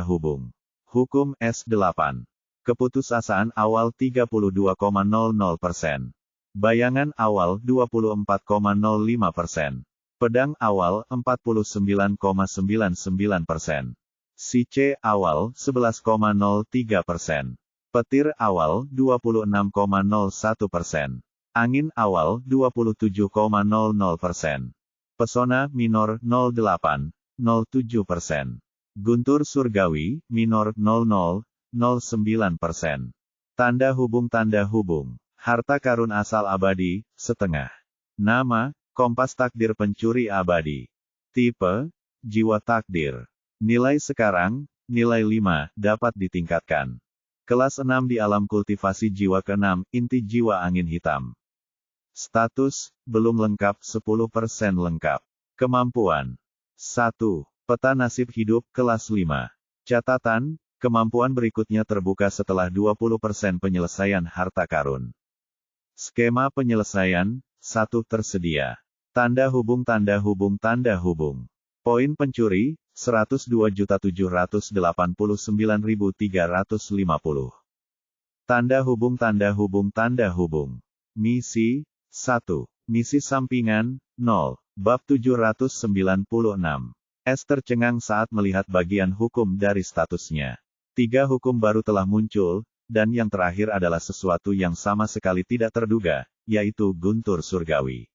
hubung. Hukum S8. Keputusasaan awal 32,00%. Bayangan awal 24,05%. Pedang awal 49,99%. Sice awal 11,03%. Petir awal 26,01%. Angin awal 27,00%. Pesona minor 0,807%. Guntur surgawi minor 0,009%. Tanda hubung. Harta karun asal abadi, setengah. Nama, Kompas Takdir Pencuri Abadi. Tipe, Jiwa Takdir. Nilai sekarang, nilai 5, dapat ditingkatkan. Kelas 6 di alam kultivasi jiwa ke-6, inti jiwa angin hitam. Status, belum lengkap 10% lengkap. Kemampuan. 1. Peta nasib hidup, kelas 5. Catatan, kemampuan berikutnya terbuka setelah 20% penyelesaian harta karun. Skema penyelesaian, 1 tersedia. Tanda hubung. Poin pencuri, 102.789.350. Tanda hubung. Misi, 1. Misi sampingan, 0. Bab 796. S tercengang saat melihat bagian hukum dari statusnya. 3 hukum baru telah muncul, dan yang terakhir adalah sesuatu yang sama sekali tidak terduga, yaitu guntur surgawi.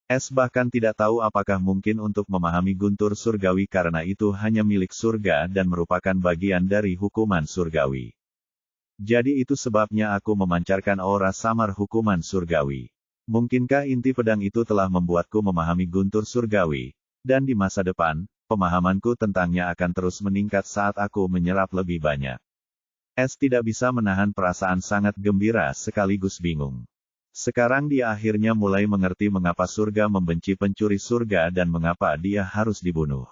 S bahkan tidak tahu apakah mungkin untuk memahami guntur surgawi karena itu hanya milik surga dan merupakan bagian dari hukuman surgawi. Jadi itu sebabnya aku memancarkan aura samar hukuman surgawi. Mungkinkah inti pedang itu telah membuatku memahami guntur surgawi, dan di masa depan, pemahamanku tentangnya akan terus meningkat saat aku menyerap lebih banyak. S tidak bisa menahan perasaan sangat gembira sekaligus bingung. Sekarang dia akhirnya mulai mengerti mengapa surga membenci pencuri surga dan mengapa dia harus dibunuh.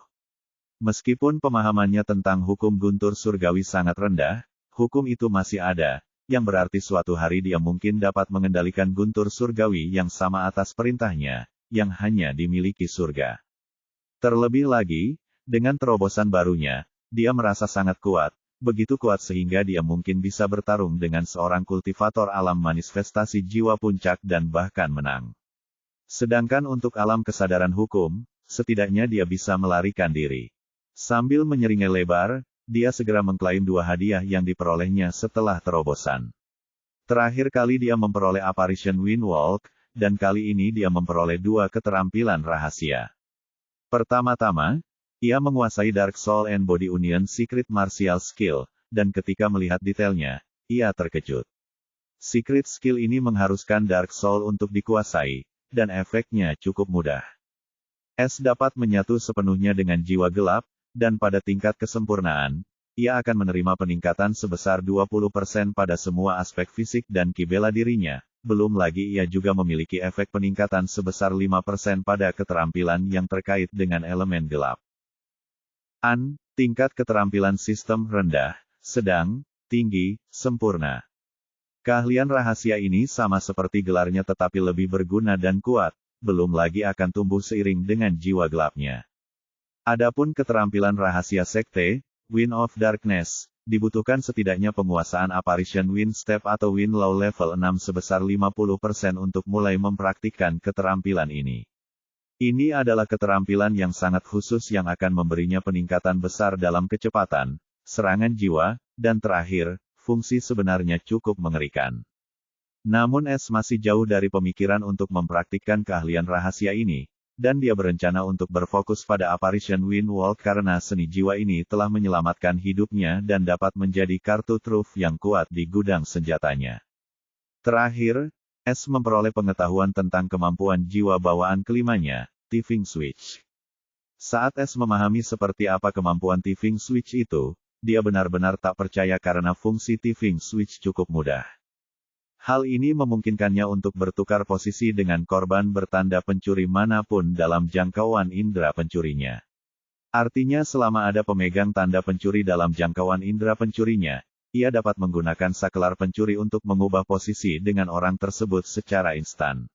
Meskipun pemahamannya tentang hukum guntur surgawi sangat rendah, hukum itu masih ada, yang berarti suatu hari dia mungkin dapat mengendalikan guntur surgawi yang sama atas perintahnya, yang hanya dimiliki surga. Terlebih lagi, dengan terobosan barunya, dia merasa sangat kuat, begitu kuat sehingga dia mungkin bisa bertarung dengan seorang kultivator alam manifestasi jiwa puncak dan bahkan menang. Sedangkan untuk alam kesadaran hukum, setidaknya dia bisa melarikan diri. Sambil menyeringai lebar, dia segera mengklaim 2 hadiah yang diperolehnya setelah terobosan. Terakhir kali dia memperoleh Apparition Windwalk, dan kali ini dia memperoleh 2 keterampilan rahasia. Pertama-tama, ia menguasai Dark Soul and Body Union Secret Martial Skill, dan ketika melihat detailnya, ia terkejut. Secret skill ini mengharuskan Dark Soul untuk dikuasai, dan efeknya cukup mudah. Es dapat menyatu sepenuhnya dengan jiwa gelap, dan pada tingkat kesempurnaan, ia akan menerima peningkatan sebesar 20% pada semua aspek fisik dan ki bela dirinya. Belum lagi ia juga memiliki efek peningkatan sebesar 5% pada keterampilan yang terkait dengan elemen gelap. Tingkat keterampilan sistem rendah, sedang, tinggi, sempurna. Keahlian rahasia ini sama seperti gelarnya tetapi lebih berguna dan kuat, belum lagi akan tumbuh seiring dengan jiwa gelapnya. Adapun keterampilan rahasia sekte, Wind of Darkness, dibutuhkan setidaknya penguasaan Apparition Wind Step atau Wind Law level 6 sebesar 50% untuk mulai mempraktikkan keterampilan ini. Ini adalah keterampilan yang sangat khusus yang akan memberinya peningkatan besar dalam kecepatan, serangan jiwa, dan terakhir, fungsi sebenarnya cukup mengerikan. Namun Es masih jauh dari pemikiran untuk mempraktikkan keahlian rahasia ini, dan dia berencana untuk berfokus pada Apparition Wind Walk karena seni jiwa ini telah menyelamatkan hidupnya dan dapat menjadi kartu truf yang kuat di gudang senjatanya. Terakhir, Es memperoleh pengetahuan tentang kemampuan jiwa bawaan kelimanya, Tifing Switch. Saat Es memahami seperti apa kemampuan Tifing Switch itu, dia benar-benar tak percaya karena fungsi Tifing Switch cukup mudah. Hal ini memungkinkannya untuk bertukar posisi dengan korban bertanda pencuri manapun dalam jangkauan indera pencurinya. Artinya selama ada pemegang tanda pencuri dalam jangkauan indera pencurinya, ia dapat menggunakan saklar pencuri untuk mengubah posisi dengan orang tersebut secara instan.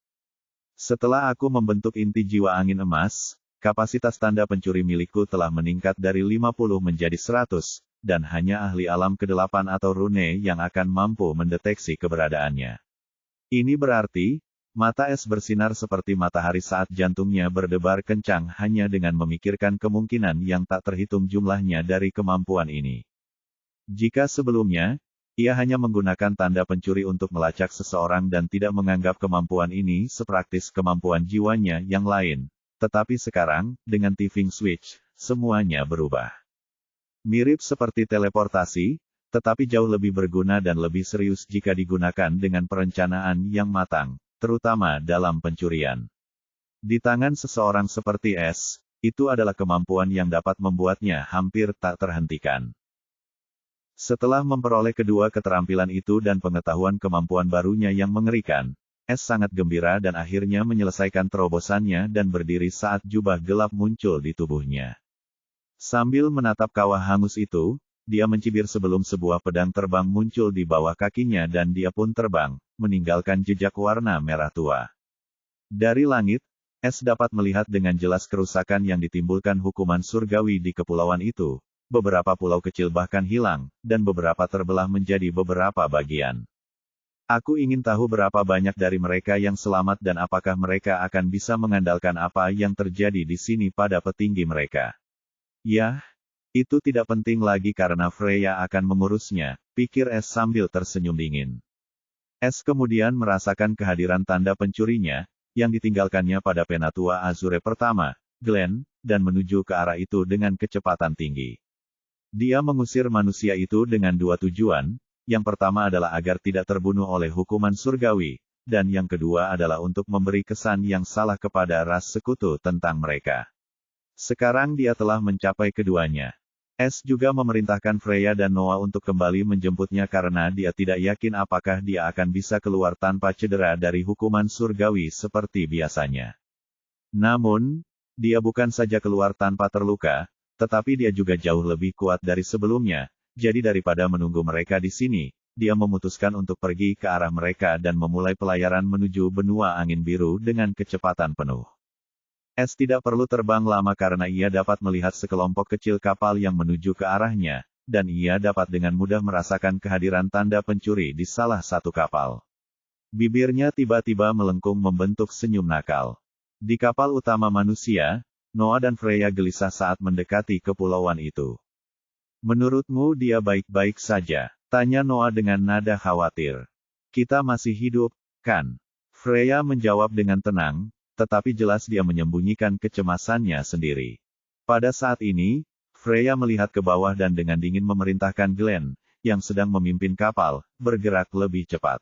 Setelah aku membentuk inti jiwa angin emas, kapasitas tanda pencuri milikku telah meningkat dari 50 menjadi 100, dan hanya ahli alam ke-8 atau rune yang akan mampu mendeteksi keberadaannya. Ini berarti, mata Es bersinar seperti matahari saat jantungnya berdebar kencang hanya dengan memikirkan kemungkinan yang tak terhitung jumlahnya dari kemampuan ini. Jika sebelumnya, ia hanya menggunakan tanda pencuri untuk melacak seseorang dan tidak menganggap kemampuan ini sepraktis kemampuan jiwanya yang lain. Tetapi sekarang, dengan Tifing Switch, semuanya berubah. Mirip seperti teleportasi, tetapi jauh lebih berguna dan lebih serius jika digunakan dengan perencanaan yang matang, terutama dalam pencurian. Di tangan seseorang seperti Es, itu adalah kemampuan yang dapat membuatnya hampir tak terhentikan. Setelah memperoleh kedua keterampilan itu dan pengetahuan kemampuan barunya yang mengerikan, Es sangat gembira dan akhirnya menyelesaikan terobosannya dan berdiri saat jubah gelap muncul di tubuhnya. Sambil menatap kawah hangus itu, dia mencibir sebelum sebuah pedang terbang muncul di bawah kakinya dan dia pun terbang, meninggalkan jejak warna merah tua. Dari langit, Es dapat melihat dengan jelas kerusakan yang ditimbulkan hukuman surgawi di kepulauan itu. Beberapa pulau kecil bahkan hilang, dan beberapa terbelah menjadi beberapa bagian. Aku ingin tahu berapa banyak dari mereka yang selamat dan apakah mereka akan bisa mengandalkan apa yang terjadi di sini pada petinggi mereka. Yah, itu tidak penting lagi karena Freya akan mengurusnya, pikir Es sambil tersenyum dingin. Es kemudian merasakan kehadiran tanda pencurinya, yang ditinggalkannya pada Penatua Azure pertama, Glenn, dan menuju ke arah itu dengan kecepatan tinggi. Dia mengusir manusia itu dengan dua tujuan, yang pertama adalah agar tidak terbunuh oleh hukuman surgawi, dan yang kedua adalah untuk memberi kesan yang salah kepada ras sekutu tentang mereka. Sekarang dia telah mencapai keduanya. Es juga memerintahkan Freya dan Noah untuk kembali menjemputnya karena dia tidak yakin apakah dia akan bisa keluar tanpa cedera dari hukuman surgawi seperti biasanya. Namun, dia bukan saja keluar tanpa terluka, tetapi dia juga jauh lebih kuat dari sebelumnya, jadi daripada menunggu mereka di sini, dia memutuskan untuk pergi ke arah mereka dan memulai pelayaran menuju benua angin biru dengan kecepatan penuh. Es tidak perlu terbang lama karena ia dapat melihat sekelompok kecil kapal yang menuju ke arahnya, dan ia dapat dengan mudah merasakan kehadiran tanda pencuri di salah satu kapal. Bibirnya tiba-tiba melengkung membentuk senyum nakal. Di kapal utama manusia, Noah dan Freya gelisah saat mendekati kepulauan itu. Menurutmu dia baik-baik saja? Tanya Noah dengan nada khawatir. Kita masih hidup, kan? Freya menjawab dengan tenang, tetapi jelas dia menyembunyikan kecemasannya sendiri. Pada saat ini, Freya melihat ke bawah dan dengan dingin memerintahkan Glenn, yang sedang memimpin kapal, bergerak lebih cepat.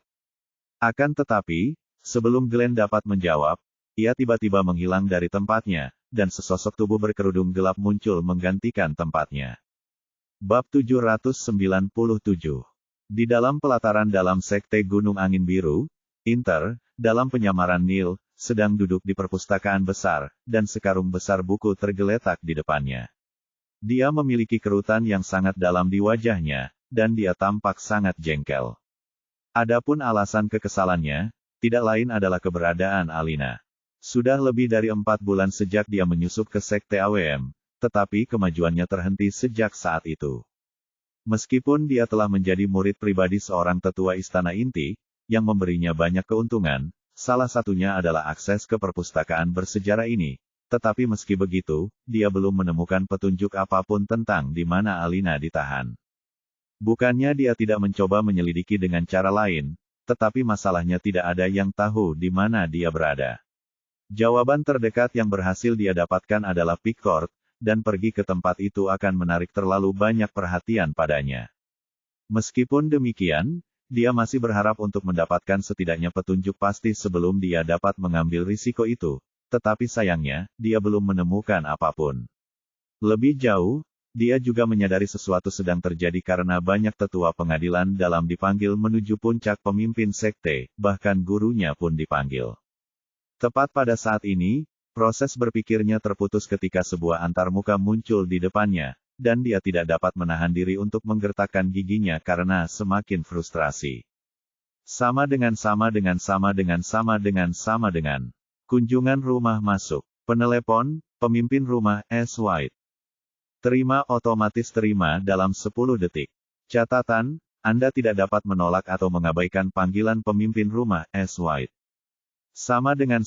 Akan tetapi, sebelum Glenn dapat menjawab, ia tiba-tiba menghilang dari tempatnya, dan sesosok tubuh berkerudung gelap muncul menggantikan tempatnya. Bab 797. Di dalam pelataran dalam sekte Gunung Angin Biru, Inter, dalam penyamaran Neil, sedang duduk di perpustakaan besar, dan sekarung besar buku tergeletak di depannya. Dia memiliki kerutan yang sangat dalam di wajahnya, dan dia tampak sangat jengkel. Adapun alasan kekesalannya, tidak lain adalah keberadaan Alina. Sudah lebih dari 4 bulan sejak dia menyusup ke sekte AWM, tetapi kemajuannya terhenti sejak saat itu. Meskipun dia telah menjadi murid pribadi seorang tetua Istana Inti, yang memberinya banyak keuntungan, salah satunya adalah akses ke perpustakaan bersejarah ini, tetapi meski begitu, dia belum menemukan petunjuk apapun tentang di mana Alina ditahan. Bukannya dia tidak mencoba menyelidiki dengan cara lain, tetapi masalahnya tidak ada yang tahu di mana dia berada. Jawaban terdekat yang berhasil dia dapatkan adalah Pickcourt, dan pergi ke tempat itu akan menarik terlalu banyak perhatian padanya. Meskipun demikian, dia masih berharap untuk mendapatkan setidaknya petunjuk pasti sebelum dia dapat mengambil risiko itu, tetapi sayangnya, dia belum menemukan apapun. Lebih jauh, dia juga menyadari sesuatu sedang terjadi karena banyak tetua pengadilan dalam dipanggil menuju puncak pemimpin sekte, bahkan gurunya pun dipanggil. Tepat pada saat ini, proses berpikirnya terputus ketika sebuah antarmuka muncul di depannya, dan dia tidak dapat menahan diri untuk menggertakkan giginya karena semakin frustrasi. Sama dengan. Kunjungan rumah masuk. Penelepon, pemimpin rumah, S. White. Terima otomatis terima dalam 10 detik. Catatan, Anda tidak dapat menolak atau mengabaikan panggilan pemimpin rumah, S. White. Sama dengan.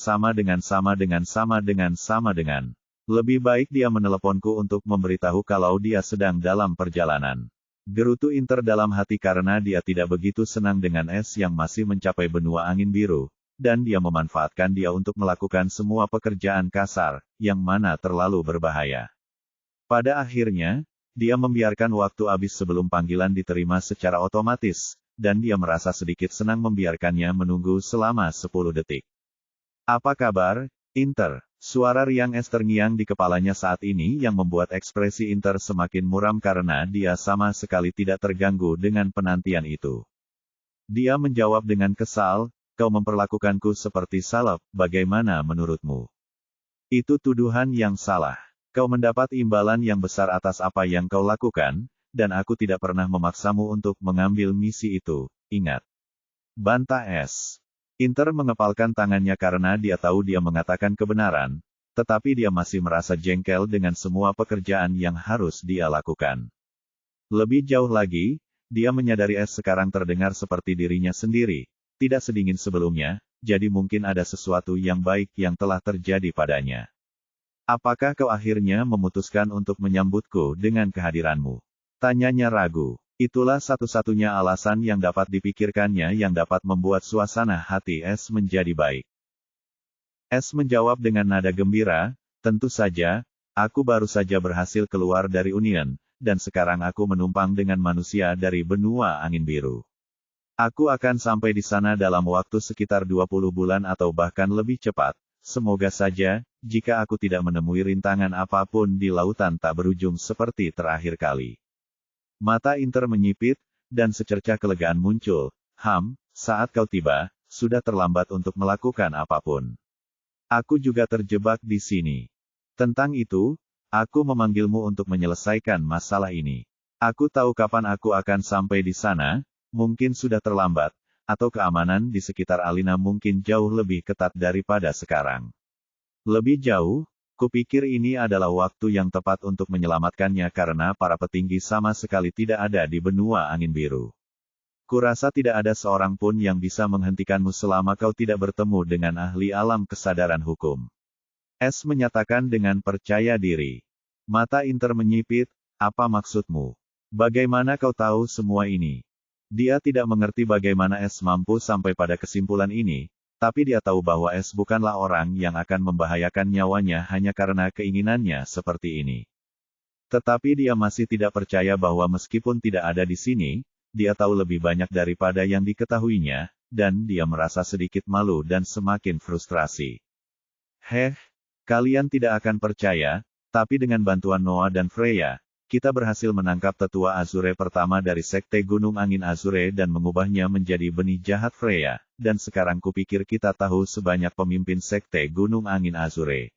Lebih baik dia meneleponku untuk memberitahu kalau dia sedang dalam perjalanan. Gerutu Inter dalam hati karena dia tidak begitu senang dengan S yang masih mencapai benua angin biru, dan dia memanfaatkan dia untuk melakukan semua pekerjaan kasar, yang mana terlalu berbahaya. Pada akhirnya, dia membiarkan waktu habis sebelum panggilan diterima secara otomatis, dan dia merasa sedikit senang membiarkannya menunggu selama 10 detik. Apa kabar, Inter? Suara riang S terngiang di kepalanya saat ini yang membuat ekspresi Inter semakin muram karena dia sama sekali tidak terganggu dengan penantian itu. Dia menjawab dengan kesal, kau memperlakukanku seperti salep, bagaimana menurutmu? Itu tuduhan yang salah. Kau mendapat imbalan yang besar atas apa yang kau lakukan, dan aku tidak pernah memaksamu untuk mengambil misi itu, ingat. Bantah S. Inter mengepalkan tangannya karena dia tahu dia mengatakan kebenaran, tetapi dia masih merasa jengkel dengan semua pekerjaan yang harus dia lakukan. Lebih jauh lagi, dia menyadari S sekarang terdengar seperti dirinya sendiri, tidak sedingin sebelumnya, jadi mungkin ada sesuatu yang baik yang telah terjadi padanya. Apakah kau akhirnya memutuskan untuk menyambutku dengan kehadiranmu? Tanyanya ragu. Itulah satu-satunya alasan yang dapat dipikirkannya yang dapat membuat suasana hati S menjadi baik. S menjawab dengan nada gembira, tentu saja, aku baru saja berhasil keluar dari Union, dan sekarang aku menumpang dengan manusia dari benua angin biru. Aku akan sampai di sana dalam waktu sekitar 20 bulan atau bahkan lebih cepat. Semoga saja, jika aku tidak menemui rintangan apapun di lautan tak berujung seperti terakhir kali. Mata Inter menyipit, dan secercah kelegaan muncul. Saat kau tiba, sudah terlambat untuk melakukan apapun. Aku juga terjebak di sini. Tentang itu, aku memanggilmu untuk menyelesaikan masalah ini. Aku tahu kapan aku akan sampai di sana, mungkin sudah terlambat, atau keamanan di sekitar Alina mungkin jauh lebih ketat daripada sekarang. Lebih jauh, kupikir ini adalah waktu yang tepat untuk menyelamatkannya karena para petinggi sama sekali tidak ada di benua angin biru. Kurasa tidak ada seorang pun yang bisa menghentikanmu selama kau tidak bertemu dengan ahli alam kesadaran hukum. S menyatakan dengan percaya diri. Mata Inter menyipit, apa maksudmu? Bagaimana kau tahu semua ini? Dia tidak mengerti bagaimana S mampu sampai pada kesimpulan ini, tapi dia tahu bahwa S bukanlah orang yang akan membahayakan nyawanya hanya karena keinginannya seperti ini. Tetapi dia masih tidak percaya bahwa meskipun tidak ada di sini, dia tahu lebih banyak daripada yang diketahuinya, dan dia merasa sedikit malu dan semakin frustrasi. Kalian tidak akan percaya, tapi dengan bantuan Noah dan Freya, kita berhasil menangkap tetua Azure pertama dari Sekte Gunung Angin Azure dan mengubahnya menjadi benih jahat Freya, dan sekarang kupikir kita tahu sebanyak pemimpin Sekte Gunung Angin Azure.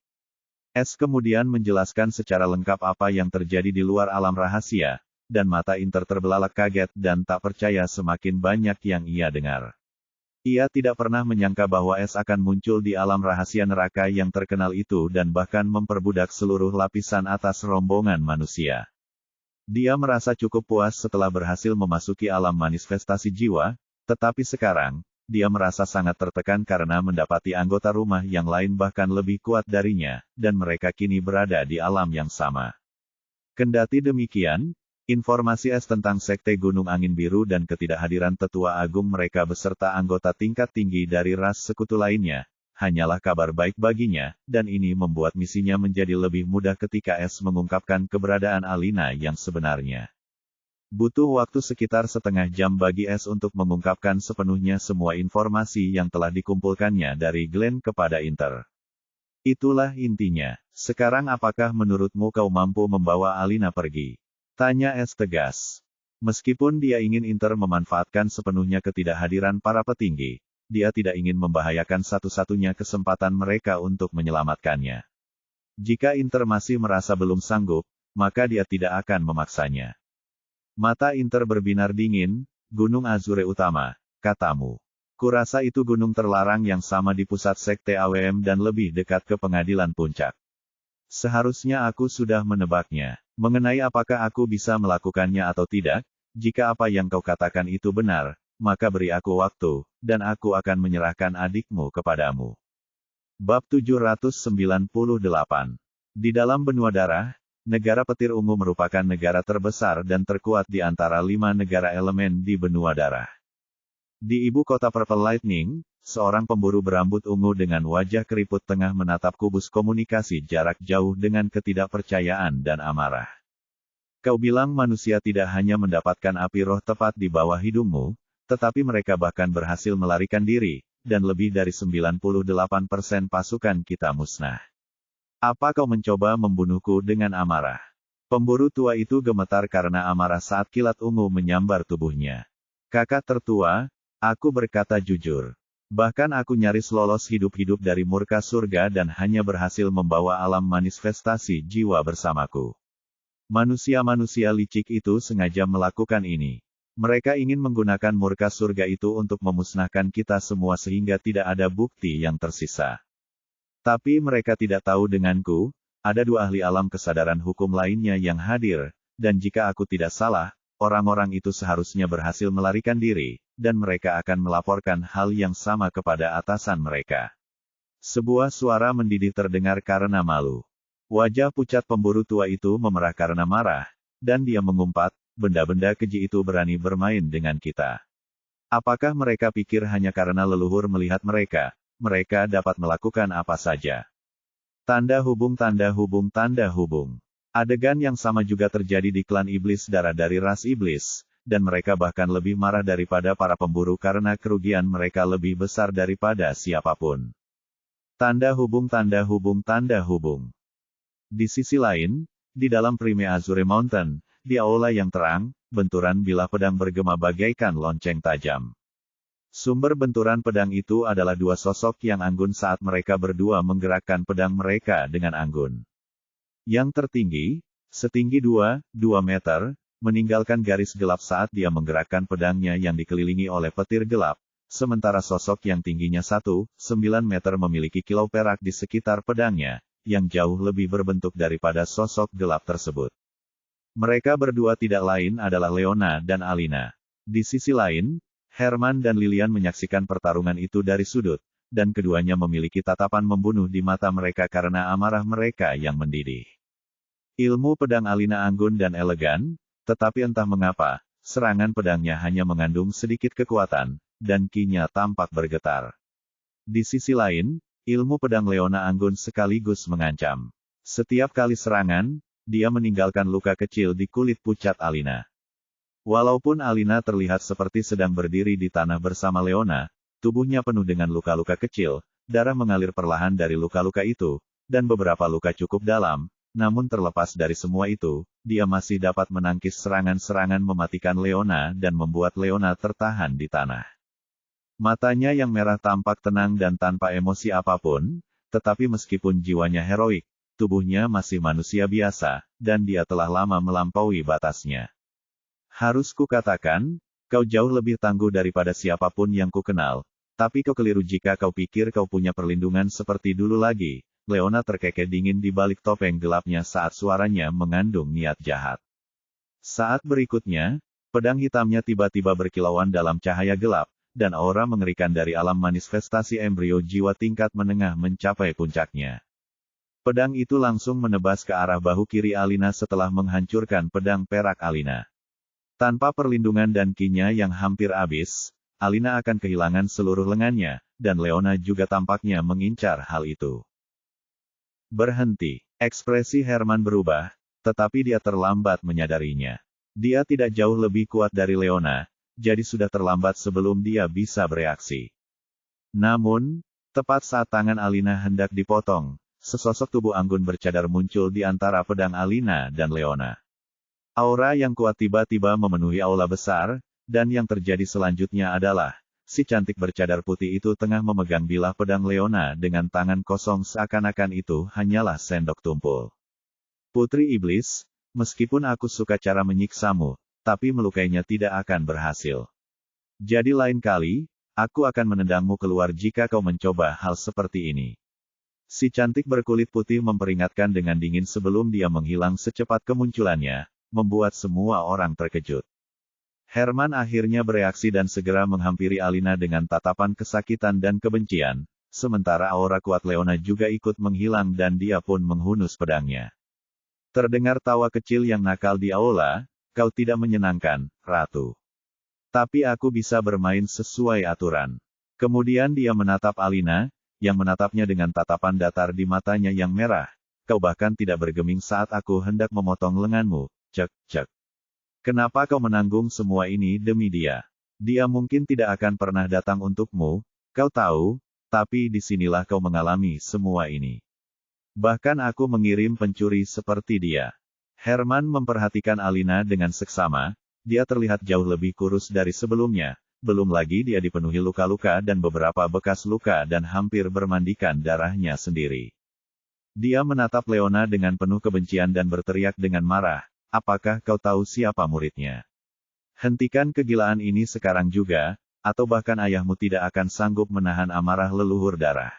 S kemudian menjelaskan secara lengkap apa yang terjadi di luar alam rahasia, dan mata Inter terbelalak kaget dan tak percaya semakin banyak yang ia dengar. Ia tidak pernah menyangka bahwa S akan muncul di alam rahasia neraka yang terkenal itu dan bahkan memperbudak seluruh lapisan atas rombongan manusia. Dia merasa cukup puas setelah berhasil memasuki alam manifestasi jiwa, tetapi sekarang, dia merasa sangat tertekan karena mendapati anggota rumah yang lain bahkan lebih kuat darinya, dan mereka kini berada di alam yang sama. Kendati demikian, informasi S tentang Sekte Gunung Angin Biru dan ketidakhadiran tetua agung mereka beserta anggota tingkat tinggi dari ras sekutu lainnya, hanyalah kabar baik baginya, dan ini membuat misinya menjadi lebih mudah ketika S mengungkapkan keberadaan Alina yang sebenarnya. Butuh waktu sekitar setengah jam bagi S untuk mengungkapkan sepenuhnya semua informasi yang telah dikumpulkannya dari Glenn kepada Inter. Itulah intinya. Sekarang apakah menurutmu kau mampu membawa Alina pergi? Tanya S tegas. Meskipun dia ingin Inter memanfaatkan sepenuhnya ketidakhadiran para petinggi, dia tidak ingin membahayakan satu-satunya kesempatan mereka untuk menyelamatkannya. Jika Inter masih merasa belum sanggup, maka dia tidak akan memaksanya. Mata Inter berbinar dingin, Gunung Azure Utama, katamu. Kurasa itu gunung terlarang yang sama di pusat Sekte AWM dan lebih dekat ke pengadilan puncak. Seharusnya aku sudah menebaknya. Mengenai apakah aku bisa melakukannya atau tidak, jika apa yang kau katakan itu benar, maka beri aku waktu, dan aku akan menyerahkan adikmu kepadamu. Bab 798. Di dalam benua darah, negara petir ungu merupakan negara terbesar dan terkuat di antara 5 negara elemen di benua darah. Di ibu kota Purple Lightning, seorang pemburu berambut ungu dengan wajah keriput tengah menatap kubus komunikasi jarak jauh dengan ketidakpercayaan dan amarah. Kau bilang manusia tidak hanya mendapatkan api roh tepat di bawah hidungmu, tetapi mereka bahkan berhasil melarikan diri, dan lebih dari 98% pasukan kita musnah. Apa kau mencoba membunuhku dengan amarah? Pemburu tua itu gemetar karena amarah saat kilat ungu menyambar tubuhnya. Kakak tertua, aku berkata jujur. Bahkan aku nyaris lolos hidup-hidup dari murka surga dan hanya berhasil membawa alam manifestasi jiwa bersamaku. Manusia-manusia licik itu sengaja melakukan ini. Mereka ingin menggunakan murka surga itu untuk memusnahkan kita semua sehingga tidak ada bukti yang tersisa. Tapi mereka tidak tahu denganku, ada 2 ahli alam kesadaran hukum lainnya yang hadir, dan jika aku tidak salah, orang-orang itu seharusnya berhasil melarikan diri, dan mereka akan melaporkan hal yang sama kepada atasan mereka. Sebuah suara mendidih terdengar karena malu. Wajah pucat pemburu tua itu memerah karena marah, dan dia mengumpat, benda-benda keji itu berani bermain dengan kita. Apakah mereka pikir hanya karena leluhur melihat mereka, mereka dapat melakukan apa saja? Tanda hubung tanda hubung tanda hubung. Adegan yang sama juga terjadi di klan iblis darah dari ras iblis, dan mereka bahkan lebih marah daripada para pemburu karena kerugian mereka lebih besar daripada siapapun. Tanda hubung tanda hubung tanda hubung. Di sisi lain, di dalam Prime Azure Mountain, di aula yang terang, benturan bilah pedang bergema bagaikan lonceng tajam. Sumber benturan pedang itu adalah 2 sosok yang anggun saat mereka berdua menggerakkan pedang mereka dengan anggun. Yang tertinggi, setinggi 2 meter, meninggalkan garis gelap saat dia menggerakkan pedangnya yang dikelilingi oleh petir gelap, sementara sosok yang tingginya 1,9 meter memiliki kilau perak di sekitar pedangnya, yang jauh lebih berbentuk daripada sosok gelap tersebut. Mereka berdua tidak lain adalah Leona dan Alina. Di sisi lain, Herman dan Lilian menyaksikan pertarungan itu dari sudut, dan keduanya memiliki tatapan membunuh di mata mereka karena amarah mereka yang mendidih. Ilmu pedang Alina anggun dan elegan, tetapi entah mengapa, serangan pedangnya hanya mengandung sedikit kekuatan, dan kinya tampak bergetar. Di sisi lain, ilmu pedang Leona anggun sekaligus mengancam. Setiap kali serangan, dia meninggalkan luka kecil di kulit pucat Alina. Walaupun Alina terlihat seperti sedang berdiri di tanah bersama Leona, tubuhnya penuh dengan luka-luka kecil, darah mengalir perlahan dari luka-luka itu, dan beberapa luka cukup dalam, namun terlepas dari semua itu, dia masih dapat menangkis serangan-serangan mematikan Leona dan membuat Leona tertahan di tanah. Matanya yang merah tampak tenang dan tanpa emosi apapun, tetapi meskipun jiwanya heroik, tubuhnya masih manusia biasa, dan dia telah lama melampaui batasnya. Harus kukatakan, kau jauh lebih tangguh daripada siapapun yang kukenal, tapi kau keliru jika kau pikir kau punya perlindungan seperti dulu lagi. Leona terkekeh dingin di balik topeng gelapnya saat suaranya mengandung niat jahat. Saat berikutnya, pedang hitamnya tiba-tiba berkilauan dalam cahaya gelap, dan aura mengerikan dari alam manifestasi embrio jiwa tingkat menengah mencapai puncaknya. Pedang itu langsung menebas ke arah bahu kiri Alina setelah menghancurkan pedang perak Alina. Tanpa perlindungan dan ki-nya yang hampir habis, Alina akan kehilangan seluruh lengannya, dan Leona juga tampaknya mengincar hal itu. Berhenti. Ekspresi Herman berubah, tetapi dia terlambat menyadarinya. Dia tidak jauh lebih kuat dari Leona, jadi sudah terlambat sebelum dia bisa bereaksi. Namun, tepat saat tangan Alina hendak dipotong, sesosok tubuh anggun bercadar muncul di antara pedang Alina dan Leona. Aura yang kuat tiba-tiba memenuhi aula besar, dan yang terjadi selanjutnya adalah, si cantik bercadar putih itu tengah memegang bilah pedang Leona dengan tangan kosong seakan-akan itu hanyalah sendok tumpul. Putri Iblis, meskipun aku suka cara menyiksamu, tapi melukainya tidak akan berhasil. Jadi lain kali, aku akan menendangmu keluar jika kau mencoba hal seperti ini. Si cantik berkulit putih memperingatkan dengan dingin sebelum dia menghilang secepat kemunculannya, membuat semua orang terkejut. Herman akhirnya bereaksi dan segera menghampiri Alina dengan tatapan kesakitan dan kebencian, sementara aura kuat Leona juga ikut menghilang dan dia pun menghunus pedangnya. Terdengar tawa kecil yang nakal di aula, kau tidak menyenangkan, Ratu. Tapi aku bisa bermain sesuai aturan. Kemudian dia menatap Alina, yang menatapnya dengan tatapan datar di matanya yang merah. Kau bahkan tidak bergeming saat aku hendak memotong lenganmu, cek. Kenapa kau menanggung semua ini demi dia? Dia mungkin tidak akan pernah datang untukmu, kau tahu, tapi disinilah kau mengalami semua ini. Bahkan aku mengirim pencuri seperti dia. Herman memperhatikan Alina dengan seksama, dia terlihat jauh lebih kurus dari sebelumnya, belum lagi dia dipenuhi luka-luka dan beberapa bekas luka dan hampir bermandikan darahnya sendiri. Dia menatap Leona dengan penuh kebencian dan berteriak dengan marah, apakah kau tahu siapa muridnya? Hentikan kegilaan ini sekarang juga, atau bahkan ayahmu tidak akan sanggup menahan amarah leluhur darah.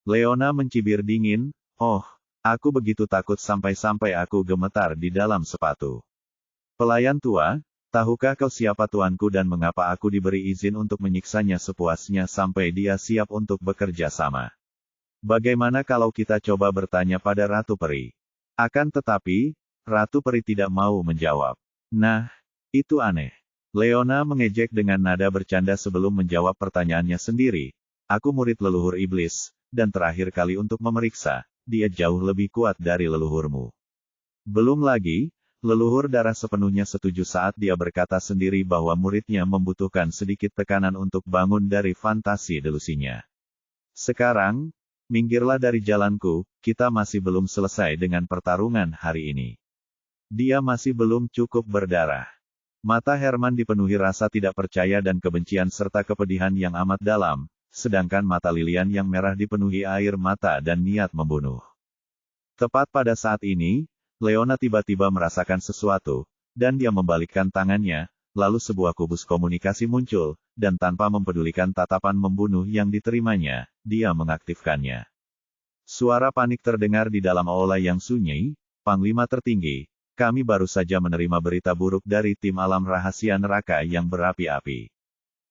Leona mencibir dingin, oh, aku begitu takut sampai-sampai aku gemetar di dalam sepatu. Pelayan tua, tahukah kau siapa tuanku dan mengapa aku diberi izin untuk menyiksanya sepuasnya sampai dia siap untuk bekerja sama? Bagaimana kalau kita coba bertanya pada Ratu Peri? Akan tetapi, Ratu Peri tidak mau menjawab. Nah, itu aneh. Leona mengejek dengan nada bercanda sebelum menjawab pertanyaannya sendiri. Aku murid leluhur iblis, dan terakhir kali untuk memeriksa, dia jauh lebih kuat dari leluhurmu. Belum lagi, leluhur darah sepenuhnya setuju saat dia berkata sendiri bahwa muridnya membutuhkan sedikit tekanan untuk bangun dari fantasi delusinya. Sekarang, minggirlah dari jalanku, kita masih belum selesai dengan pertarungan hari ini. Dia masih belum cukup berdarah. Mata Herman dipenuhi rasa tidak percaya dan kebencian serta kepedihan yang amat dalam, sedangkan mata Lilian yang merah dipenuhi air mata dan niat membunuh. Tepat pada saat ini, Leona tiba-tiba merasakan sesuatu, dan dia membalikkan tangannya, lalu sebuah kubus komunikasi muncul, dan tanpa mempedulikan tatapan membunuh yang diterimanya, dia mengaktifkannya. Suara panik terdengar di dalam aula yang sunyi, Panglima tertinggi, kami baru saja menerima berita buruk dari tim alam rahasia neraka yang berapi-api.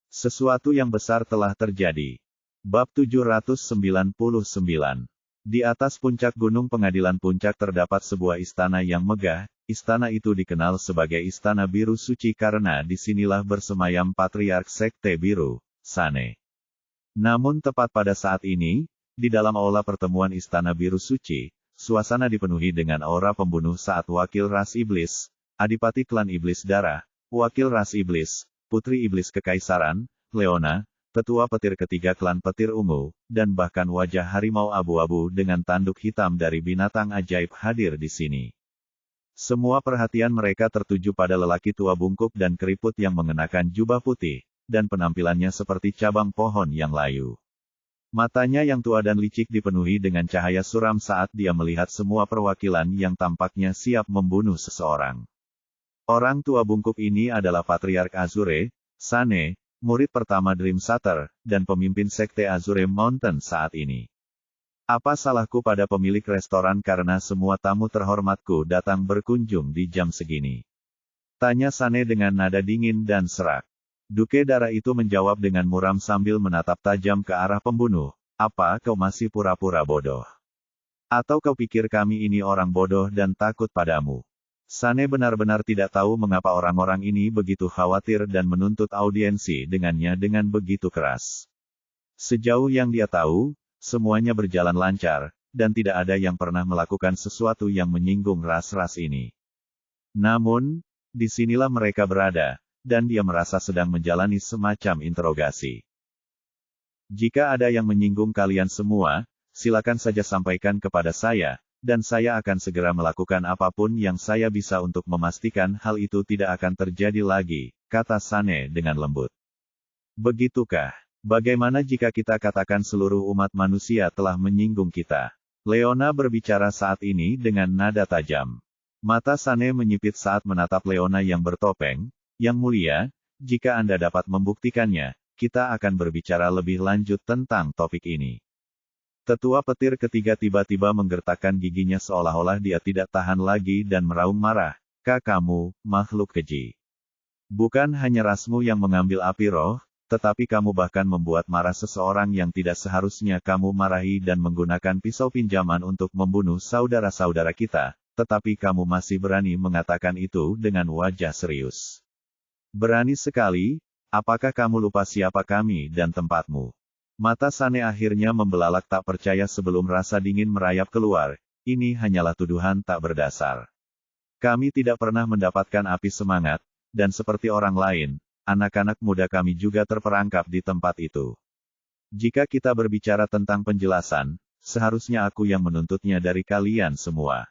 Sesuatu yang besar telah terjadi. Bab 799. Di atas puncak Gunung Pengadilan Puncak terdapat sebuah istana yang megah. Istana itu dikenal sebagai Istana Biru Suci karena disinilah bersemayam Patriark Sekte Biru, Sane. Namun tepat pada saat ini, di dalam aula pertemuan Istana Biru Suci, suasana dipenuhi dengan aura pembunuh saat wakil ras iblis, Adipati Klan Iblis Darah, wakil ras iblis, Putri Iblis Kekaisaran, Leona, tetua petir ketiga klan petir ungu, dan bahkan wajah harimau abu-abu dengan tanduk hitam dari binatang ajaib hadir di sini. Semua perhatian mereka tertuju pada lelaki tua bungkuk dan keriput yang mengenakan jubah putih, dan penampilannya seperti cabang pohon yang layu. Matanya yang tua dan licik dipenuhi dengan cahaya suram saat dia melihat semua perwakilan yang tampaknya siap membunuh seseorang. Orang tua bungkuk ini adalah Patriark Azure, Sane, murid pertama Dream Shatter, dan pemimpin sekte Azure Mountain saat ini. Apa salahku pada pemilik restoran karena semua tamu terhormatku datang berkunjung di jam segini? Tanya Sane dengan nada dingin dan serak. Duke Dara itu menjawab dengan muram sambil menatap tajam ke arah pembunuh. Apa kau masih pura-pura bodoh? Atau kau pikir kami ini orang bodoh dan takut padamu? Sane benar-benar tidak tahu mengapa orang-orang ini begitu khawatir dan menuntut audiensi dengannya dengan begitu keras. Sejauh yang dia tahu, semuanya berjalan lancar, dan tidak ada yang pernah melakukan sesuatu yang menyinggung ras-ras ini. Namun, disinilah mereka berada, dan dia merasa sedang menjalani semacam interogasi. Jika ada yang menyinggung kalian semua, silakan saja sampaikan kepada saya, dan saya akan segera melakukan apapun yang saya bisa untuk memastikan hal itu tidak akan terjadi lagi, kata Sane dengan lembut. Begitukah? Bagaimana jika kita katakan seluruh umat manusia telah menyinggung kita? Leona berbicara saat ini dengan nada tajam. Mata Sane menyipit saat menatap Leona yang bertopeng. Yang mulia, jika Anda dapat membuktikannya, kita akan berbicara lebih lanjut tentang topik ini. Tetua petir ketiga tiba-tiba menggertakkan giginya seolah-olah dia tidak tahan lagi dan meraung marah. Kamu, makhluk keji. Bukan hanya rasmu yang mengambil api roh, tetapi kamu bahkan membuat marah seseorang yang tidak seharusnya kamu marahi dan menggunakan pisau pinjaman untuk membunuh saudara-saudara kita, tetapi kamu masih berani mengatakan itu dengan wajah serius. Berani sekali, apakah kamu lupa siapa kami dan tempatmu? Mata Sane akhirnya membelalak tak percaya sebelum rasa dingin merayap keluar. Ini hanyalah tuduhan tak berdasar. Kami tidak pernah mendapatkan api semangat, dan seperti orang lain, anak-anak muda kami juga terperangkap di tempat itu. Jika kita berbicara tentang penjelasan, seharusnya aku yang menuntutnya dari kalian semua.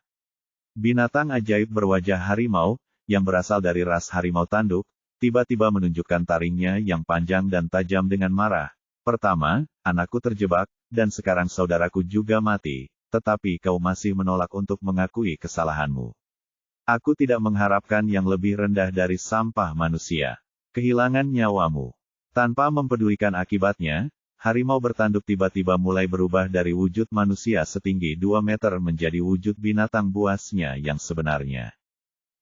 Binatang ajaib berwajah harimau, yang berasal dari ras harimau tanduk, tiba-tiba menunjukkan taringnya yang panjang dan tajam dengan marah. Pertama, anakku terjebak, dan sekarang saudaraku juga mati, tetapi kau masih menolak untuk mengakui kesalahanmu. Aku tidak mengharapkan yang lebih rendah dari sampah manusia. Kehilangan nyawamu. Tanpa mempedulikan akibatnya, harimau bertanduk tiba-tiba mulai berubah dari wujud manusia setinggi 2 meter menjadi wujud binatang buasnya yang sebenarnya.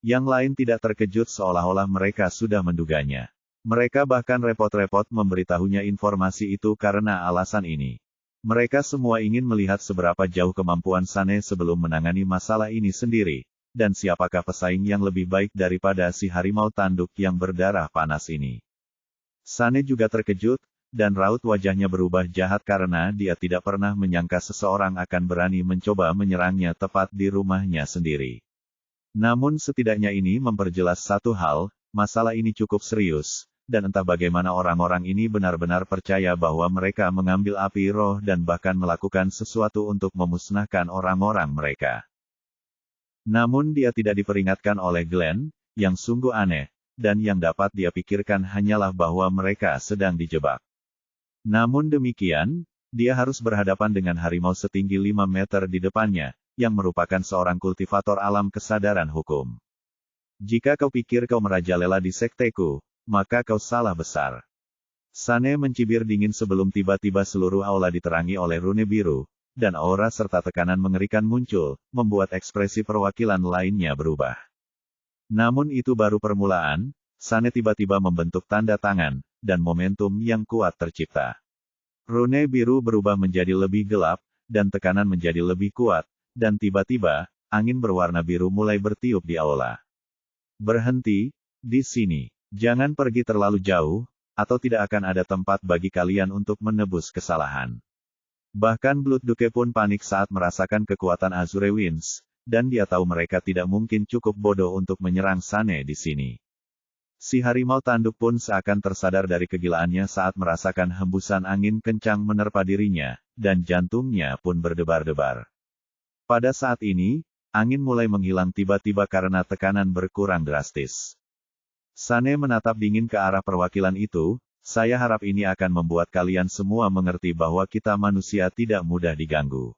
Yang lain tidak terkejut seolah-olah mereka sudah menduganya. Mereka bahkan repot-repot memberitahunya informasi itu karena alasan ini. Mereka semua ingin melihat seberapa jauh kemampuan Sane sebelum menangani masalah ini sendiri, dan siapakah pesaing yang lebih baik daripada si harimau tanduk yang berdarah panas ini. Sane juga terkejut, dan raut wajahnya berubah jahat karena dia tidak pernah menyangka seseorang akan berani mencoba menyerangnya tepat di rumahnya sendiri. Namun setidaknya ini memperjelas satu hal, masalah ini cukup serius, dan entah bagaimana orang-orang ini benar-benar percaya bahwa mereka mengambil api roh dan bahkan melakukan sesuatu untuk memusnahkan orang-orang mereka. Namun dia tidak diperingatkan oleh Glenn, yang sungguh aneh, dan yang dapat dia pikirkan hanyalah bahwa mereka sedang dijebak. Namun demikian, dia harus berhadapan dengan harimau setinggi 5 meter di depannya, yang merupakan seorang kultivator alam kesadaran hukum. Jika kau pikir kau merajalela di sekteku, maka kau salah besar. Sane mencibir dingin sebelum tiba-tiba seluruh aula diterangi oleh rune biru, dan aura serta tekanan mengerikan muncul, membuat ekspresi perwakilan lainnya berubah. Namun itu baru permulaan, Sane tiba-tiba membentuk tanda tangan, dan momentum yang kuat tercipta. Rune biru berubah menjadi lebih gelap, dan tekanan menjadi lebih kuat, dan tiba-tiba, angin berwarna biru mulai bertiup di aula. Berhenti, di sini. Jangan pergi terlalu jauh, atau tidak akan ada tempat bagi kalian untuk menebus kesalahan. Bahkan Blood Duke pun panik saat merasakan kekuatan Azure Winds, dan dia tahu mereka tidak mungkin cukup bodoh untuk menyerang Sane di sini. Si harimau tanduk pun seakan tersadar dari kegilaannya saat merasakan hembusan angin kencang menerpa dirinya, dan jantungnya pun berdebar-debar. Pada saat ini, angin mulai menghilang tiba-tiba karena tekanan berkurang drastis. Sane menatap dingin ke arah perwakilan itu, saya harap ini akan membuat kalian semua mengerti bahwa kita manusia tidak mudah diganggu.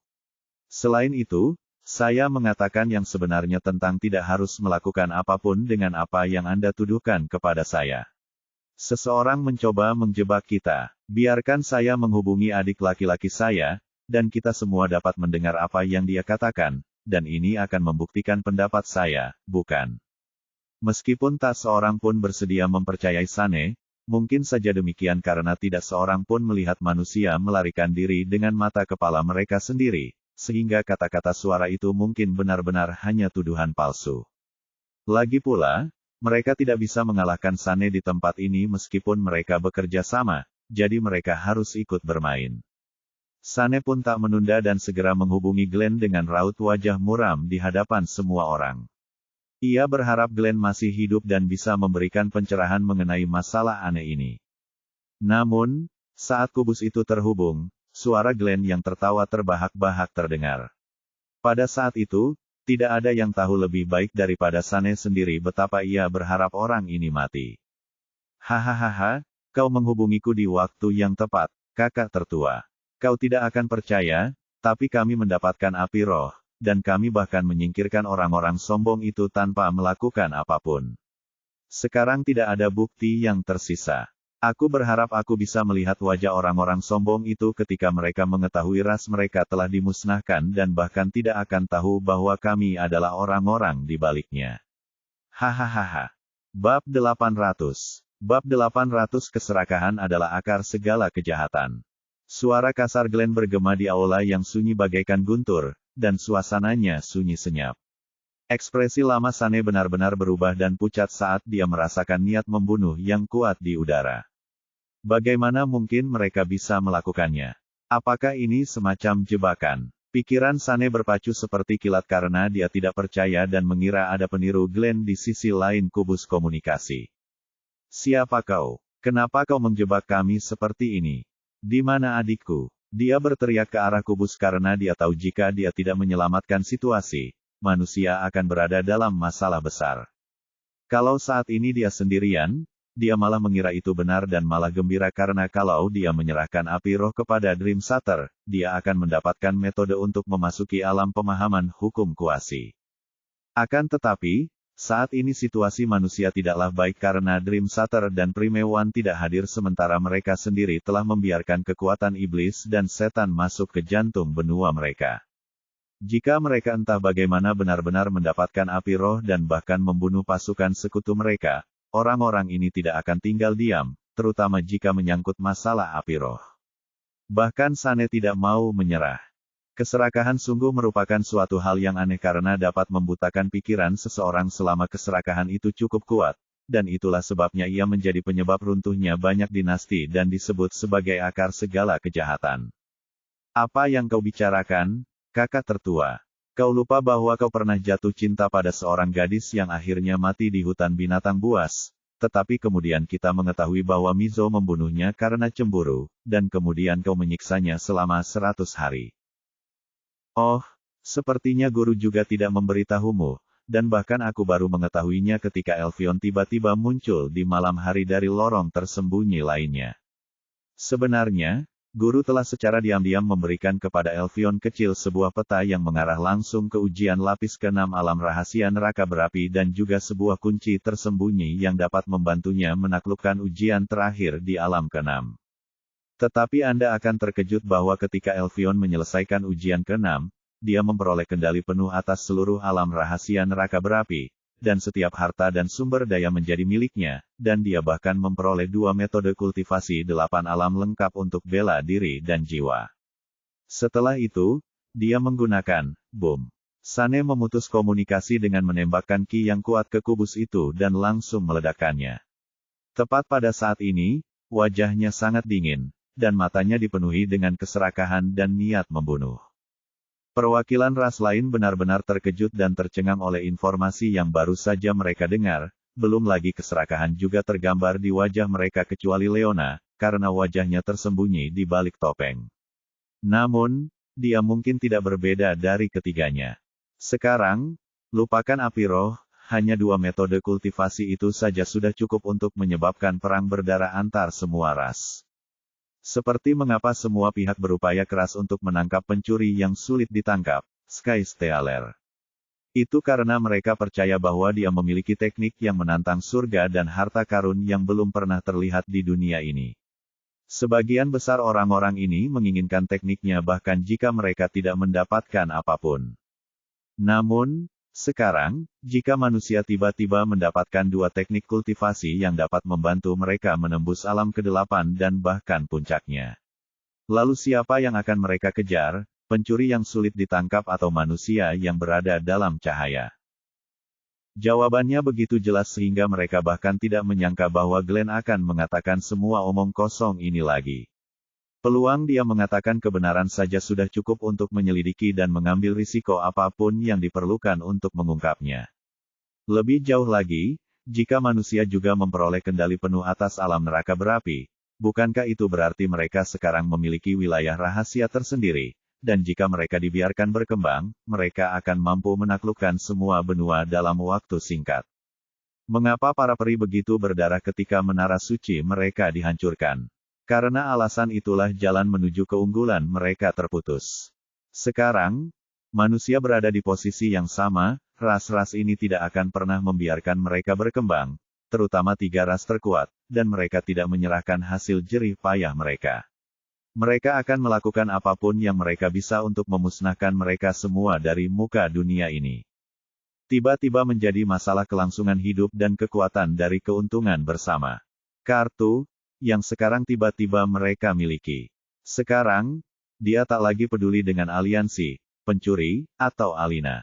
Selain itu, saya mengatakan yang sebenarnya tentang tidak harus melakukan apapun dengan apa yang Anda tuduhkan kepada saya. Seseorang mencoba menjebak kita. Biarkan saya menghubungi adik laki-laki saya, dan kita semua dapat mendengar apa yang dia katakan, dan ini akan membuktikan pendapat saya, bukan? Meskipun tak seorang pun bersedia mempercayai Sane, mungkin saja demikian karena tidak seorang pun melihat manusia melarikan diri dengan mata kepala mereka sendiri. Sehingga kata-kata suara itu mungkin benar-benar hanya tuduhan palsu. Lagi pula, mereka tidak bisa mengalahkan Sane di tempat ini meskipun mereka bekerja sama, jadi mereka harus ikut bermain. Sane pun tak menunda dan segera menghubungi Glenn dengan raut wajah muram di hadapan semua orang. Ia berharap Glenn masih hidup dan bisa memberikan pencerahan mengenai masalah aneh ini. Namun, saat kubus itu terhubung, suara Glenn yang tertawa terbahak-bahak terdengar. Pada saat itu, tidak ada yang tahu lebih baik daripada Sane sendiri betapa ia berharap orang ini mati. Hahaha, kau menghubungiku di waktu yang tepat, kakak tertua. Kau tidak akan percaya, tapi kami mendapatkan api roh, dan kami bahkan menyingkirkan orang-orang sombong itu tanpa melakukan apapun. Sekarang tidak ada bukti yang tersisa. Aku berharap aku bisa melihat wajah orang-orang sombong itu ketika mereka mengetahui ras mereka telah dimusnahkan dan bahkan tidak akan tahu bahwa kami adalah orang-orang di baliknya. Hahaha. Bab 800. Bab 800 Keserakahan adalah akar segala kejahatan. Suara kasar Glenn bergema di aula yang sunyi bagaikan guntur, dan suasananya sunyi senyap. Ekspresi lama Sane benar-benar berubah dan pucat saat dia merasakan niat membunuh yang kuat di udara. Bagaimana mungkin mereka bisa melakukannya? Apakah ini semacam jebakan? Pikiran Sane berpacu seperti kilat karena dia tidak percaya dan mengira ada peniru Glenn di sisi lain kubus komunikasi. Siapa kau? Kenapa kau menjebak kami seperti ini? Di mana adikku? Dia berteriak ke arah kubus karena dia tahu jika dia tidak menyelamatkan situasi, manusia akan berada dalam masalah besar. Kalau saat ini dia sendirian, dia malah mengira itu benar dan malah gembira karena kalau dia menyerahkan api roh kepada Dream Shatter, dia akan mendapatkan metode untuk memasuki alam pemahaman hukum kuasi. Akan tetapi, saat ini situasi manusia tidaklah baik karena Dream Shatter dan Prime One tidak hadir sementara mereka sendiri telah membiarkan kekuatan iblis dan setan masuk ke jantung benua mereka. Jika mereka entah bagaimana benar-benar mendapatkan api roh dan bahkan membunuh pasukan sekutu mereka, orang-orang ini tidak akan tinggal diam, terutama jika menyangkut masalah api roh. Bahkan Sane tidak mau menyerah. Keserakahan sungguh merupakan suatu hal yang aneh karena dapat membutakan pikiran seseorang selama keserakahan itu cukup kuat, dan itulah sebabnya ia menjadi penyebab runtuhnya banyak dinasti dan disebut sebagai akar segala kejahatan. Apa yang kau bicarakan, kakak tertua? Kau lupa bahwa kau pernah jatuh cinta pada seorang gadis yang akhirnya mati di hutan binatang buas, tetapi kemudian kita mengetahui bahwa Mizo membunuhnya karena cemburu, dan kemudian kau menyiksanya selama 100 hari. Oh, sepertinya guru juga tidak memberitahumu, dan bahkan aku baru mengetahuinya ketika Elfion tiba-tiba muncul di malam hari dari lorong tersembunyi lainnya. Sebenarnya, guru telah secara diam-diam memberikan kepada Elfion kecil sebuah peta yang mengarah langsung ke ujian lapis ke-6 alam rahasia neraka berapi dan juga sebuah kunci tersembunyi yang dapat membantunya menaklukkan ujian terakhir di alam ke-6. Tetapi Anda akan terkejut bahwa ketika Elfion menyelesaikan ujian ke-6, dia memperoleh kendali penuh atas seluruh alam rahasia neraka berapi, dan setiap harta dan sumber daya menjadi miliknya, dan dia bahkan memperoleh 2 metode kultivasi 8 alam lengkap untuk bela diri dan jiwa. Setelah itu, dia menggunakan, boom. Sane memutus komunikasi dengan menembakkan ki yang kuat ke kubus itu dan langsung meledakkannya. Tepat pada saat ini, wajahnya sangat dingin, dan matanya dipenuhi dengan keserakahan dan niat membunuh. Perwakilan ras lain benar-benar terkejut dan tercengang oleh informasi yang baru saja mereka dengar, belum lagi keserakahan juga tergambar di wajah mereka kecuali Leona, karena wajahnya tersembunyi di balik topeng. Namun, dia mungkin tidak berbeda dari ketiganya. Sekarang, lupakan api roh, hanya 2 metode kultivasi itu saja sudah cukup untuk menyebabkan perang berdarah antar semua ras. Seperti mengapa semua pihak berupaya keras untuk menangkap pencuri yang sulit ditangkap, Sky Stealer. Itu karena mereka percaya bahwa dia memiliki teknik yang menantang surga dan harta karun yang belum pernah terlihat di dunia ini. Sebagian besar orang-orang ini menginginkan tekniknya bahkan jika mereka tidak mendapatkan apapun. Namun, sekarang, jika manusia tiba-tiba mendapatkan 2 teknik kultivasi yang dapat membantu mereka menembus alam ke-8 dan bahkan puncaknya. Lalu siapa yang akan mereka kejar? Pencuri yang sulit ditangkap atau manusia yang berada dalam cahaya? Jawabannya begitu jelas sehingga mereka bahkan tidak menyangka bahwa Glenn akan mengatakan semua omong kosong ini lagi. Peluang dia mengatakan kebenaran saja sudah cukup untuk menyelidiki dan mengambil risiko apapun yang diperlukan untuk mengungkapnya. Lebih jauh lagi, jika manusia juga memperoleh kendali penuh atas alam neraka berapi, bukankah itu berarti mereka sekarang memiliki wilayah rahasia tersendiri? Dan jika mereka dibiarkan berkembang, mereka akan mampu menaklukkan semua benua dalam waktu singkat. Mengapa para peri begitu berdarah ketika menara suci mereka dihancurkan? Karena alasan itulah jalan menuju keunggulan mereka terputus. Sekarang, manusia berada di posisi yang sama, ras-ras ini tidak akan pernah membiarkan mereka berkembang, terutama 3 ras terkuat, dan mereka tidak menyerahkan hasil jerih payah mereka. Mereka akan melakukan apapun yang mereka bisa untuk memusnahkan mereka semua dari muka dunia ini. Tiba-tiba menjadi masalah kelangsungan hidup dan kekuatan dari keuntungan bersama. Kartu, yang sekarang tiba-tiba mereka miliki. Sekarang, dia tak lagi peduli dengan aliansi, pencuri, atau Alina.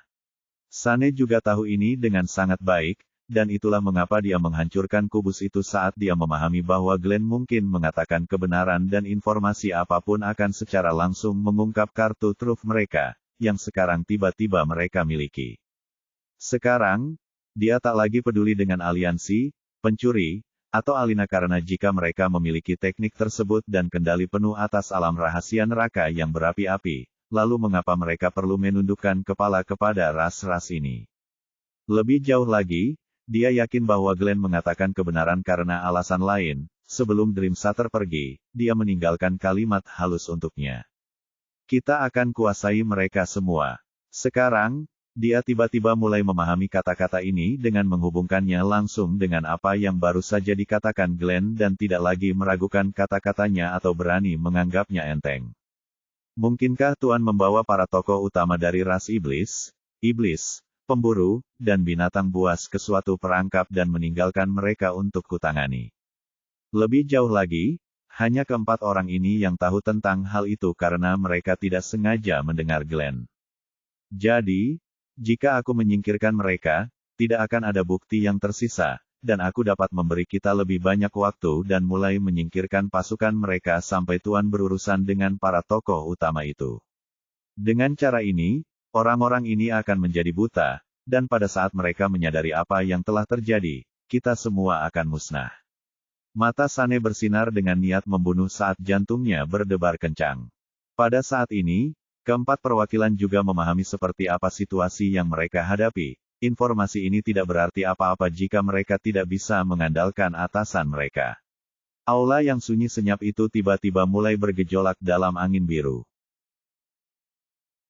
Sane juga tahu ini dengan sangat baik, dan itulah mengapa dia menghancurkan kubus itu saat dia memahami bahwa Glenn mungkin mengatakan kebenaran dan informasi apapun akan secara langsung mengungkap kartu truf mereka, yang sekarang tiba-tiba mereka miliki. Sekarang, dia tak lagi peduli dengan aliansi, pencuri, atau Alina karena jika mereka memiliki teknik tersebut dan kendali penuh atas alam rahasia neraka yang berapi-api, lalu mengapa mereka perlu menundukkan kepala kepada ras-ras ini? Lebih jauh lagi, dia yakin bahwa Glenn mengatakan kebenaran karena alasan lain. Sebelum Dream Shatter pergi, dia meninggalkan kalimat halus untuknya. Kita akan kuasai mereka semua. Sekarang, dia tiba-tiba mulai memahami kata-kata ini dengan menghubungkannya langsung dengan apa yang baru saja dikatakan Glenn dan tidak lagi meragukan kata-katanya atau berani menganggapnya enteng. Mungkinkah Tuan membawa para tokoh utama dari ras iblis, pemburu, dan binatang buas ke suatu perangkap dan meninggalkan mereka untuk kutangani? Lebih jauh lagi, hanya keempat orang ini yang tahu tentang hal itu karena mereka tidak sengaja mendengar Glenn. Jadi, jika aku menyingkirkan mereka, tidak akan ada bukti yang tersisa, dan aku dapat memberi kita lebih banyak waktu dan mulai menyingkirkan pasukan mereka sampai Tuan berurusan dengan para tokoh utama itu. Dengan cara ini, orang-orang ini akan menjadi buta, dan pada saat mereka menyadari apa yang telah terjadi, kita semua akan musnah. Mata Sane bersinar dengan niat membunuh saat jantungnya berdebar kencang. Pada saat ini, keempat perwakilan juga memahami seperti apa situasi yang mereka hadapi. Informasi ini tidak berarti apa-apa jika mereka tidak bisa mengandalkan atasan mereka. Aula yang sunyi senyap itu tiba-tiba mulai bergejolak dalam angin biru.